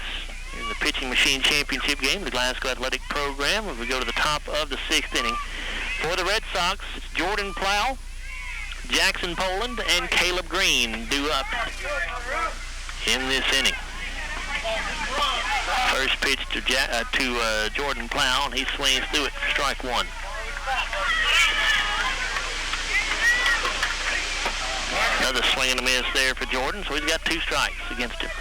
Speaker 1: in the pitching machine championship game, the Glasgow Athletic Program, as we go to the top of the 6th inning. For the Red Sox, it's Jordan Plow, Jackson Poland, and Caleb Greene due up in this inning. First pitch to Jordan Plow, and he swings through it for strike 1. Another swing and a miss there for Jordan, so he's got 2 strikes against him.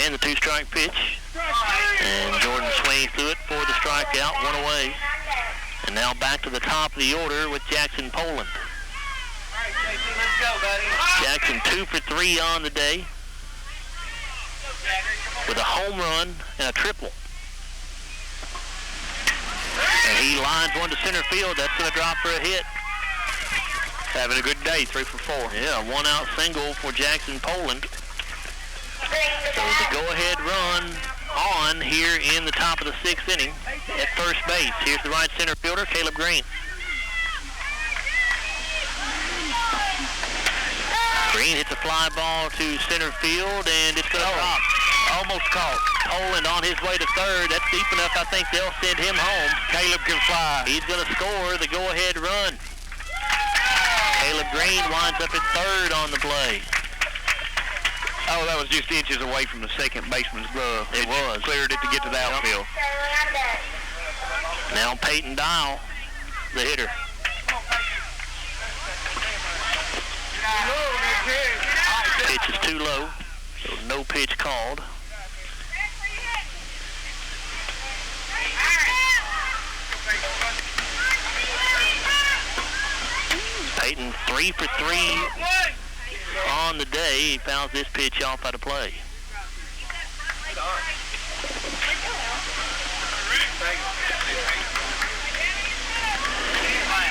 Speaker 1: And the 2-strike pitch. And Jordan swings through it for the strikeout, 1 away. And now back to the top of the order with Jackson Poland. Jackson 2 for 3 on the day with a home run and a triple. And he lines one to center field. That's going to drop for a hit. Having a good day, 3 for 4. Yeah, 1-out single for Jackson Poland. So the go-ahead run on here in the top of the 6th inning at first base. Here's the right center fielder, Caleb Greene. Greene hits a fly ball to center field, and it's going to drop. Almost caught. Poland on his way to third. That's deep enough. I think they'll send him home. Caleb can fly. He's going to score the go-ahead run. Caleb Greene winds up at third on the play.
Speaker 2: Oh, that was just inches away from the second baseman's glove.
Speaker 1: It was.
Speaker 2: Cleared it to get to the outfield.
Speaker 1: Now Peyton Dial, the hitter. Pitch is too low, so no pitch called. Peyton 3 for 3 on the day. He fouls this pitch off out of play.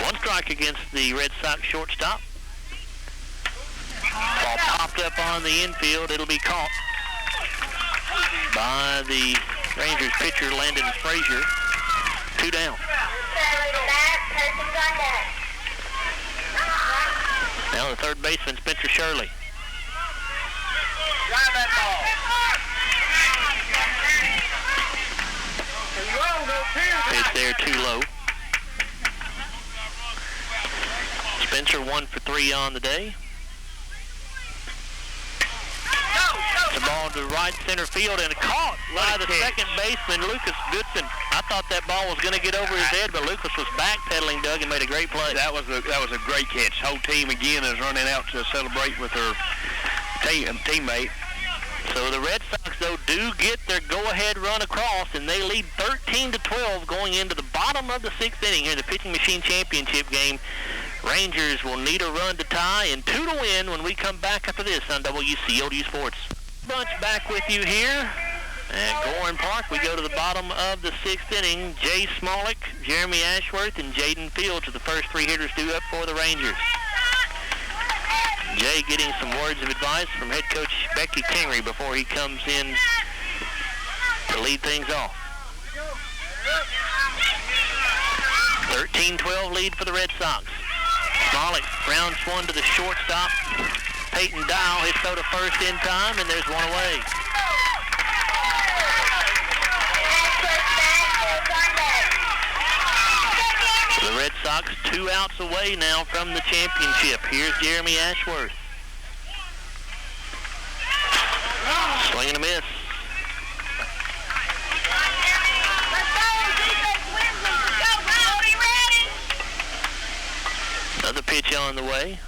Speaker 1: One strike against the Red Sox shortstop. Ball popped up on the infield. It'll be caught by the Rangers pitcher, Landon Frazier. 2 down. Now the third baseman, Spencer Shirley.
Speaker 4: Drive that ball.
Speaker 1: Pitch there too low. Spencer 1 for 3 on the day. The ball to right center field and caught by the second baseman, Lucas Goodson. I thought that ball was going to get over his head, but Lucas was backpedaling, Doug, and made a great play.
Speaker 2: That was a great catch. Whole team again is running out to celebrate with her teammate.
Speaker 1: So the Red Sox, though, do get their go-ahead run across, and they lead 13-12 going into the bottom of the 6th inning here in the Pitching Machine Championship game. Rangers will need a run to tie and 2 to win when we come back after this on WCOD Sports. Bunch back with you here at Gorin Park. We go to the bottom of the 6th inning. Jay Smolik, Jeremy Ashworth, and Jaden Fields are the first 3 hitters due up for the Rangers. Jay getting some words of advice from head coach Becky Kingery before he comes in to lead things off. 13-12 lead for the Red Sox. Smolik grounds one to the shortstop. Peyton Dial hits throw to first in time, and there's one away. The Red Sox 2 outs away now from the championship. Here's Jeremy Ashworth. Swing and a miss. Another pitch on the way.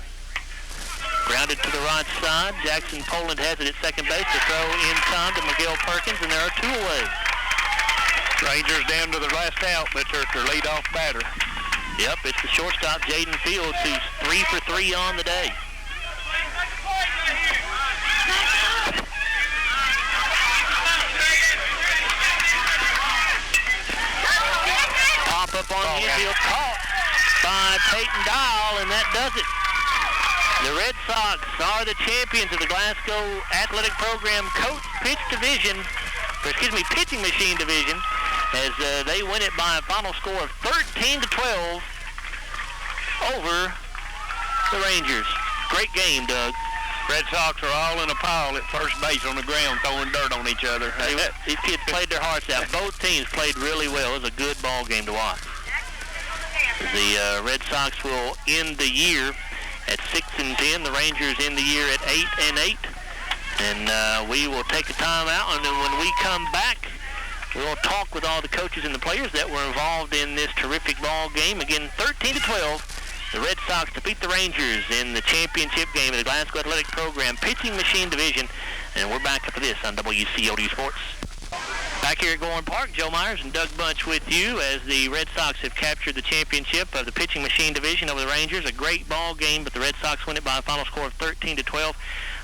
Speaker 1: Grounded to the right side. Jackson Poland has it at second base. The throw in time to Miguel Perkins, and there are 2 away.
Speaker 2: Rangers down to the last out, but their leadoff batter.
Speaker 1: Yep, it's the shortstop, Jaden Fields, who's 3 for 3 on the day. Pop up on the infield, caught by Peyton Dial, and that does it. The Red Sox are the champions of the Glasgow Athletic Program Pitching Machine Division, as they win it by a final score of 13-12 over the Rangers. Great game, Doug.
Speaker 2: Red Sox are all in a pile at first base on the ground, throwing dirt on each other.
Speaker 1: These kids played their hearts out. Both teams played really well. It was a good ball game to watch. The Red Sox will end the year at 6-10. The Rangers end the year at 8-8. And we will take a timeout, and then when we come back, we'll talk with all the coaches and the players that were involved in this terrific ball game. Again, 13-12. The Red Sox defeat the Rangers in the championship game of the Glasgow Athletic Program Pitching Machine Division. And we're back after this on WCOD Sports. Back here at Gorin Park, Joe Myers and Doug Bunch with you as the Red Sox have captured the championship of the Pitching Machine Division over the Rangers. A great ball game, but the Red Sox win it by a final score of 13-12.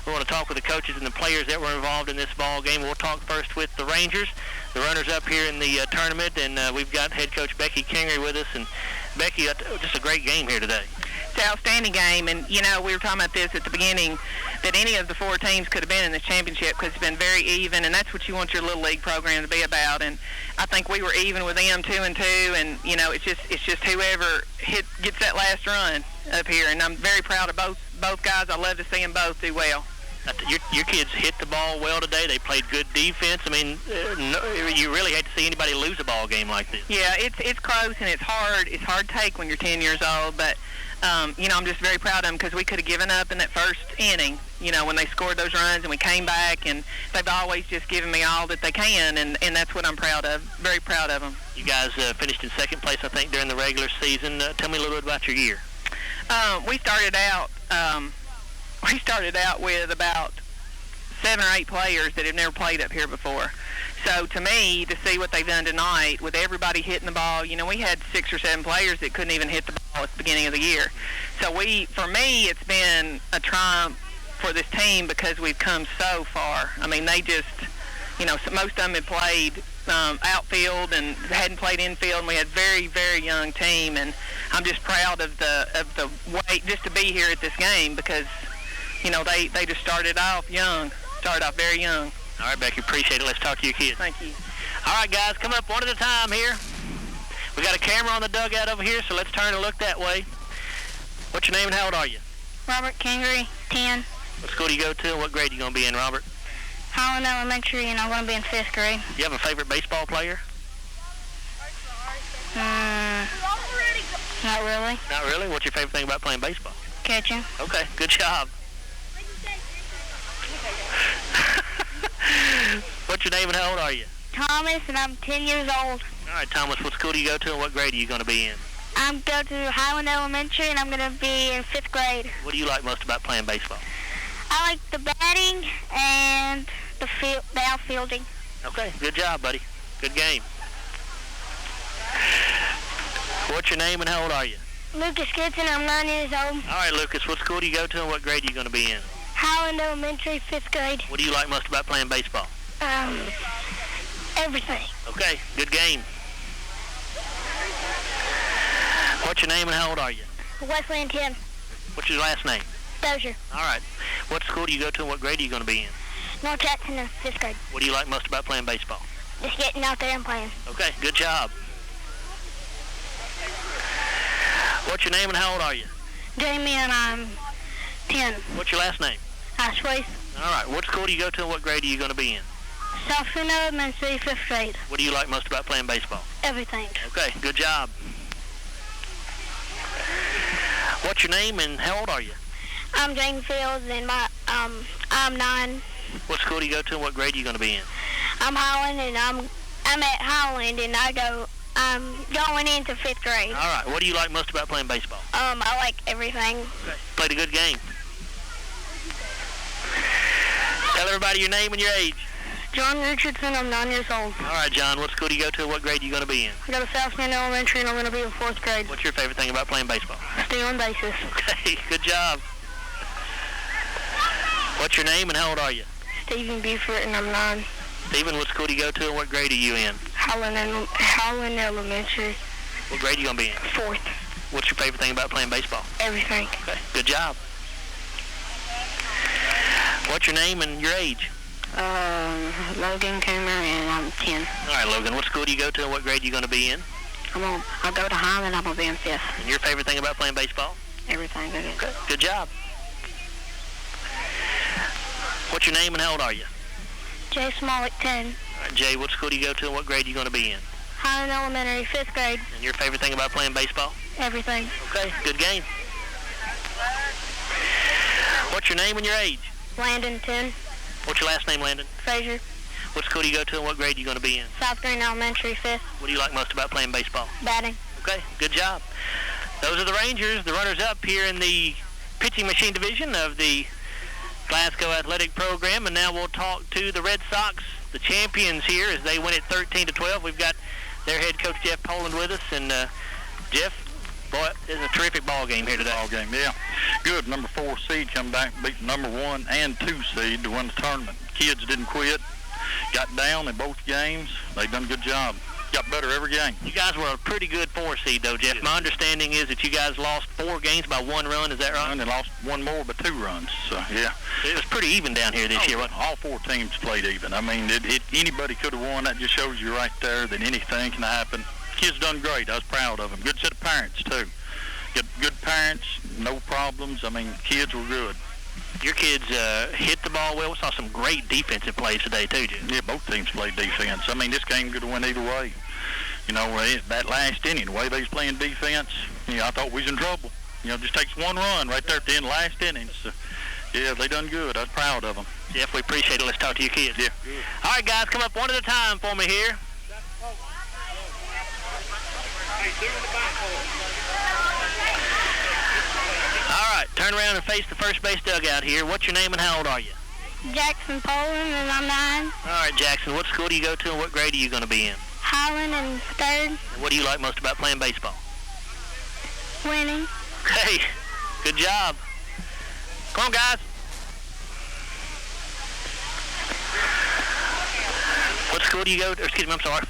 Speaker 1: We want to talk with the coaches and the players that were involved in this ball game. We'll talk first with the Rangers, the runners-up here in the tournament, and we've got head coach Becky Kingery with us. And Becky, just a great game here today.
Speaker 5: It's an outstanding game, and we were talking about this at the beginning, that any of the 4 teams could have been in this championship because it's been very even, and that's what you want your little league program to be about. And I think we were even with them 2-2, and it's just whoever gets that last run up here, and I'm very proud of both guys. I love to see them both do well.
Speaker 1: Your kids hit the ball well today. They played good defense. I mean, you really hate to see anybody lose a ball game like this.
Speaker 5: Yeah, it's close and it's hard. It's hard to take when you're 10 years old, but I'm just very proud of them because we could have given up in that first inning, when they scored those runs and we came back, and they've always just given me all that they can, and that's what I'm proud of. Very proud of them.
Speaker 1: You guys finished in second place, I think, during the regular season. Tell me a little bit about your year.
Speaker 5: We started out with about 7 or 8 players that have never played up here before. So to me, to see what they've done tonight with everybody hitting the ball, we had 6 or 7 players that couldn't even hit the ball at the beginning of the year. So for me, it's been a triumph for this team because we've come so far. I mean, they just, most of them had played outfield and hadn't played infield, and we had a very, very young team, and I'm just proud of the wait just to be here at this game because, they just started off very young.
Speaker 1: All right, Becky, appreciate it. Let's talk to your kids.
Speaker 5: Thank you.
Speaker 1: All right, guys, come up one at a time here. We got a camera on the dugout over here, so let's turn and look that way. What's your name and how old are you?
Speaker 3: Robert Kingery, 10.
Speaker 1: What school do you go to and what grade are you going to be in, Robert?
Speaker 3: Holland Elementary, and I'm going to be in 5th grade.
Speaker 1: Do you have a favorite baseball player?
Speaker 3: Not really.
Speaker 1: Not really? What's your favorite thing about playing baseball?
Speaker 3: Catching.
Speaker 1: Okay, good job. What's your name and how old are you?
Speaker 3: Thomas, and I'm 10 years old.
Speaker 1: All right, Thomas, what school do you go to and what grade are you going to be in?
Speaker 3: I'm going to Highland Elementary, and I'm going to be in 5th grade.
Speaker 1: What do you like most about playing baseball?
Speaker 3: I like the batting and the outfielding.
Speaker 1: Okay, good job, buddy. Good game. What's your name and how old are you?
Speaker 3: Lucas Gibson, I'm 9 years old.
Speaker 1: All right, Lucas, what school do you go to and what grade are you going to be in?
Speaker 3: Highland Elementary, 5th grade.
Speaker 1: What do you like most about playing baseball?
Speaker 3: Everything.
Speaker 1: Okay, good game. What's your name and how old are you?
Speaker 3: Wesleyan 10.
Speaker 1: What's your last name?
Speaker 3: Dozier.
Speaker 1: All right. What school do you go to and what grade are you going to be in?
Speaker 3: North Jackson in 5th grade.
Speaker 1: What do you like most about playing baseball?
Speaker 3: Just getting out there and playing.
Speaker 1: Okay, good job. What's your name and how old are you?
Speaker 3: Jamie, and I'm 10.
Speaker 1: What's your last name?
Speaker 3: Ashworth.
Speaker 1: All right. What school do you go to and what grade are you going to be in?
Speaker 3: Southfield Elementary, 5th grade.
Speaker 1: What do you like most about playing baseball?
Speaker 3: Everything.
Speaker 1: Okay, good job. What's your name and how old are you?
Speaker 3: I'm Jane Fields, and I'm 9.
Speaker 1: What school do you go to and what grade are you going to be in?
Speaker 3: I'm Holland, and I'm at Holland, and I'm going into 5th grade.
Speaker 1: All right. What do you like most about playing baseball?
Speaker 3: I like everything.
Speaker 1: Okay. Played a good game. Tell everybody your name and your age.
Speaker 3: John Richardson, I'm 9 years old.
Speaker 1: All right, John. What school do you go to and what grade are you going to be in?
Speaker 3: I go to Southfield Elementary, and I'm going to be in 4th grade.
Speaker 1: What's your favorite thing about playing baseball?
Speaker 3: Stealing bases.
Speaker 1: Okay, good job. What's your name and how old are you?
Speaker 3: Stephen Buford, and I'm 9.
Speaker 1: Stephen, what school do you go to and what grade are you in?
Speaker 3: Holland Elementary.
Speaker 1: What grade are you going to be in?
Speaker 3: 4th.
Speaker 1: What's your favorite thing about playing baseball?
Speaker 3: Everything.
Speaker 1: Okay, good job. What's your name and your age?
Speaker 3: Logan Coomer, and I'm 10.
Speaker 1: All right, Logan, what school do you go to and what grade are you going to be in?
Speaker 3: I'll go to Highland, I'm going to be in 5th.
Speaker 1: And your favorite thing about playing baseball?
Speaker 3: Everything.
Speaker 1: Okay, good job. What's your name and how old are you?
Speaker 3: Jay Smollett, 10.
Speaker 1: All right, Jay, what school do you go to and what grade are you going to be in?
Speaker 3: Highland Elementary, 5th grade.
Speaker 1: And your favorite thing about playing baseball?
Speaker 3: Everything.
Speaker 1: Okay, good game. What's your name and your age?
Speaker 3: Landon, 10.
Speaker 1: What's your last name, Landon?
Speaker 3: Frazier.
Speaker 1: What school do you go to and what grade are you going to be in?
Speaker 3: South Greene Elementary, 5th.
Speaker 1: What do you like most about playing baseball?
Speaker 3: Batting.
Speaker 1: Okay, good job. Those are the Rangers, the runners-up here in the pitching machine division of the Glasgow Athletic Program. And now we'll talk to the Red Sox, the champions here, as they win it 13-12. We've got their head coach, Jeff Poland, with us. And, Jeff, boy, it's a terrific ball game here today.
Speaker 4: Ball game, yeah. Good. Number 4 seed come back, beat number 1 and 2 seed to win the tournament. Kids didn't quit. Got down in both games. They done a good job. Got better every game.
Speaker 1: You guys were a pretty good 4 seed, though, Jeff. My understanding is that you guys lost 4 games by 1 run. Is that right?
Speaker 4: And they lost 1 more by 2 runs. So, yeah.
Speaker 1: It was pretty even down here this year, wasn't it?
Speaker 4: All 4 teams played even. I mean, anybody could have won. That just shows you right there that anything can happen. Kids done great. I was proud of them. Good set of parents, too. Good parents, no problems. I mean, kids were good.
Speaker 1: Your kids hit the ball well. We saw some great defensive plays today, too, Jim.
Speaker 4: Yeah, both teams played defense. I mean, this game could have went either way. You know, that last inning, the way they was playing defense, I thought we was in trouble. Just takes one run right there at the end, last inning. So, yeah, they done good. I was proud of them.
Speaker 1: Jeff, we appreciate it. Let's talk to your kids.
Speaker 4: Yeah.
Speaker 1: All right, guys, come up one at a time for me here. All right, turn around and face the first base dugout here. What's your name and how old are you?
Speaker 3: Jackson Poland, and I'm 9.
Speaker 1: All right, Jackson, what school do you go to and what grade are you going to be in?
Speaker 3: Highland in 3rd.
Speaker 1: And what do you like most about playing baseball?
Speaker 3: Winning.
Speaker 1: Hey, good job. Come on, guys. What school do you go to? Excuse me, I'm sorry.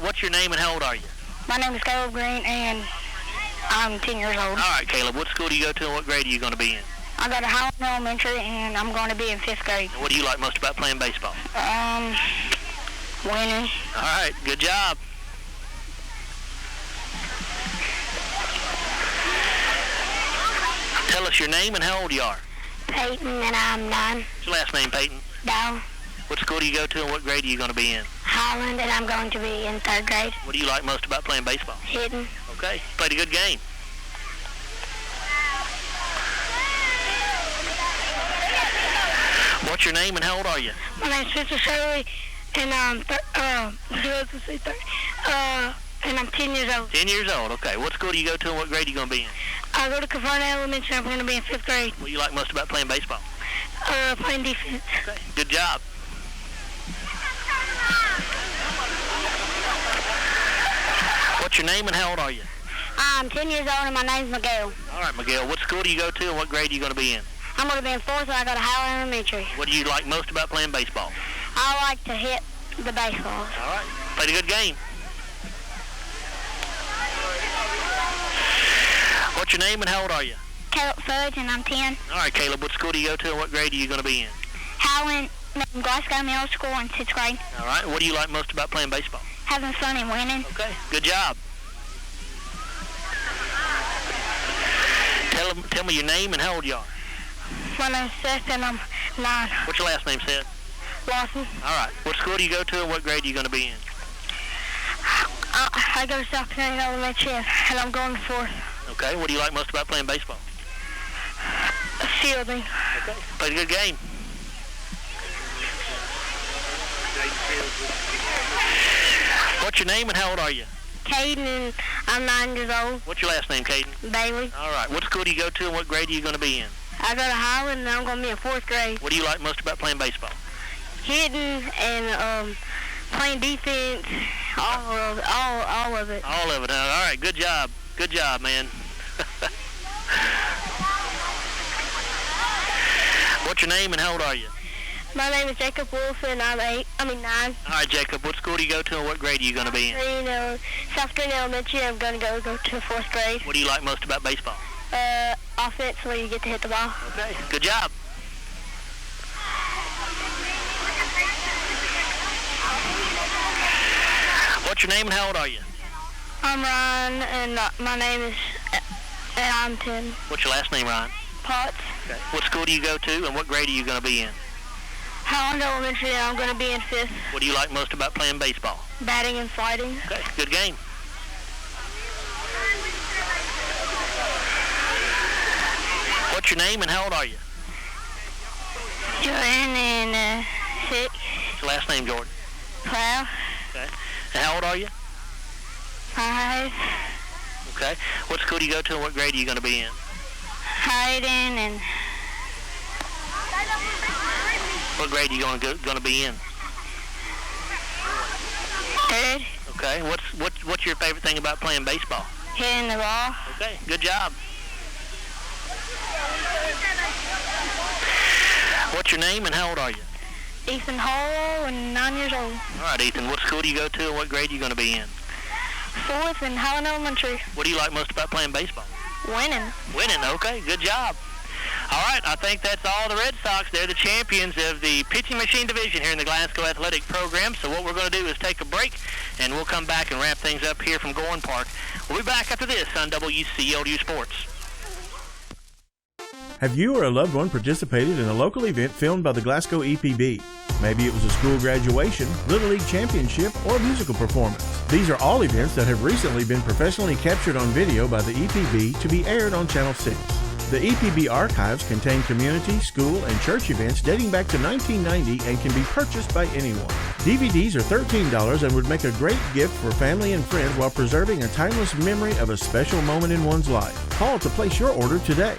Speaker 1: What's your name and how old are you?
Speaker 3: My name is Caleb Greene, and I'm 10 years old.
Speaker 1: All right, Caleb, what school do you go to and what grade are you going to be in?
Speaker 3: I go to Highland Elementary, and I'm going to be in 5th grade.
Speaker 1: And what do you like most about playing baseball?
Speaker 3: Winning.
Speaker 1: All right, good job. Tell us your name and how old you are.
Speaker 3: Peyton, and I'm 9.
Speaker 1: What's your last name, Peyton?
Speaker 3: Dow.
Speaker 1: What school do you go to and what grade are you going to be in?
Speaker 3: Highland, and I'm going to be in 3rd grade.
Speaker 1: What do you like most about playing baseball?
Speaker 3: Hitting.
Speaker 1: Okay, played a good game. What's your name and how old are you?
Speaker 3: My name's Sister Shirley, and I'm and I'm 10 years old.
Speaker 1: 10 years old, okay. What school do you go to and what grade are you going to be in?
Speaker 3: I go to Caverna Elementary, and I'm going to be in 5th grade.
Speaker 1: What do you like most about playing baseball?
Speaker 3: Playing defense.
Speaker 1: Okay, good job. What's your name and how old are you?
Speaker 3: I'm 10 years old, and my name's Miguel.
Speaker 1: All right, Miguel. What school do you go to and what grade are you going to be in?
Speaker 3: I'm going to be in 4th, and I go to Highland Elementary.
Speaker 1: What do you like most about playing baseball?
Speaker 3: I like to hit the baseballs.
Speaker 1: All right. Played a good game. What's your name and how old are you?
Speaker 3: Caleb Fudge, and I'm 10.
Speaker 1: All right, Caleb. What school do you go to and what grade are you going to be in?
Speaker 3: Highland, Glasgow Middle School in 6th grade.
Speaker 1: All right. What do you like most about playing baseball?
Speaker 3: Having fun and winning.
Speaker 1: Okay. Good job. Tell me your name and how old you are.
Speaker 3: My name's Seth, and I'm 9.
Speaker 1: What's your last name, Seth?
Speaker 3: Lawson.
Speaker 1: All right. What school do you go to and what grade are you going to be in?
Speaker 3: I go to South Carolina Elementary, and I'm going to 4th.
Speaker 1: Okay. What do you like most about playing baseball?
Speaker 3: Fielding.
Speaker 1: Okay. Played a good game. What's your name and how old are you?
Speaker 3: Caden, and I'm 9 years old.
Speaker 1: What's your last name, Caden?
Speaker 3: Bailey.
Speaker 1: All right. What school do you go to and what grade are you going to be in?
Speaker 3: I go to Highland, and I'm going to be in 4th grade.
Speaker 1: What do you like most about playing baseball?
Speaker 3: Hitting and playing defense, all of it.
Speaker 1: All of it. All right. Good job. Good job, man. What's your name and how old are you?
Speaker 3: My name is Jacob Wolf, and I'm 9.
Speaker 1: All right, Jacob. What school do you go to and what grade are you going to be in?
Speaker 3: South Green Elementary. I'm going to go to 4th grade.
Speaker 1: What do you like most about baseball?
Speaker 3: Offensively, you get to hit the ball.
Speaker 1: Okay. Good job. What's your name and how old are you?
Speaker 3: I'm Ryan, and my name is, and I'm 10.
Speaker 1: What's your last name, Ryan?
Speaker 3: Potts.
Speaker 1: Okay. What school do you go to and what grade are you going to be in?
Speaker 3: Highland Elementary, and I'm going to be in 5th.
Speaker 1: What do you like most about playing baseball?
Speaker 3: Batting and sliding.
Speaker 1: Okay, good game. What's your name and how old are you?
Speaker 3: Jordan, and 6.
Speaker 1: What's your last name, Jordan?
Speaker 3: 12.
Speaker 1: Okay. And how old are you?
Speaker 3: 5.
Speaker 1: Okay. What school do you go to and what grade are you going to be in?
Speaker 3: Hayden, and
Speaker 1: What grade are you going to be in?
Speaker 3: 3rd.
Speaker 1: Okay. What's your favorite thing about playing baseball?
Speaker 3: Hitting the ball.
Speaker 1: Okay. Good job. What's your name and how old are you?
Speaker 3: Ethan Hall, and 9 years old.
Speaker 1: All right, Ethan. What school do you go to and what grade are you going to be in?
Speaker 3: 4th in Highland Elementary.
Speaker 1: What do you like most about playing baseball?
Speaker 3: Winning.
Speaker 1: Winning. Okay. Good job. All right, I think that's all the Red Sox. They're the champions of the pitching machine division here in the Glasgow Athletic Program. So what we're going to do is take a break, and we'll come back and wrap things up here from Gorham Park. We'll be back after this on WCLU Sports.
Speaker 6: Have you or a loved one participated in a local event filmed by the Glasgow EPB? Maybe it was a school graduation, Little League championship, or musical performance. These are all events that have recently been professionally captured on video by the EPB to be aired on Channel 6. The EPB archives contain community, school, and church events dating back to 1990 and can be purchased by anyone. DVDs are $13 and would make a great gift for family and friends while preserving a timeless memory of a special moment in one's life. Call to place your order today.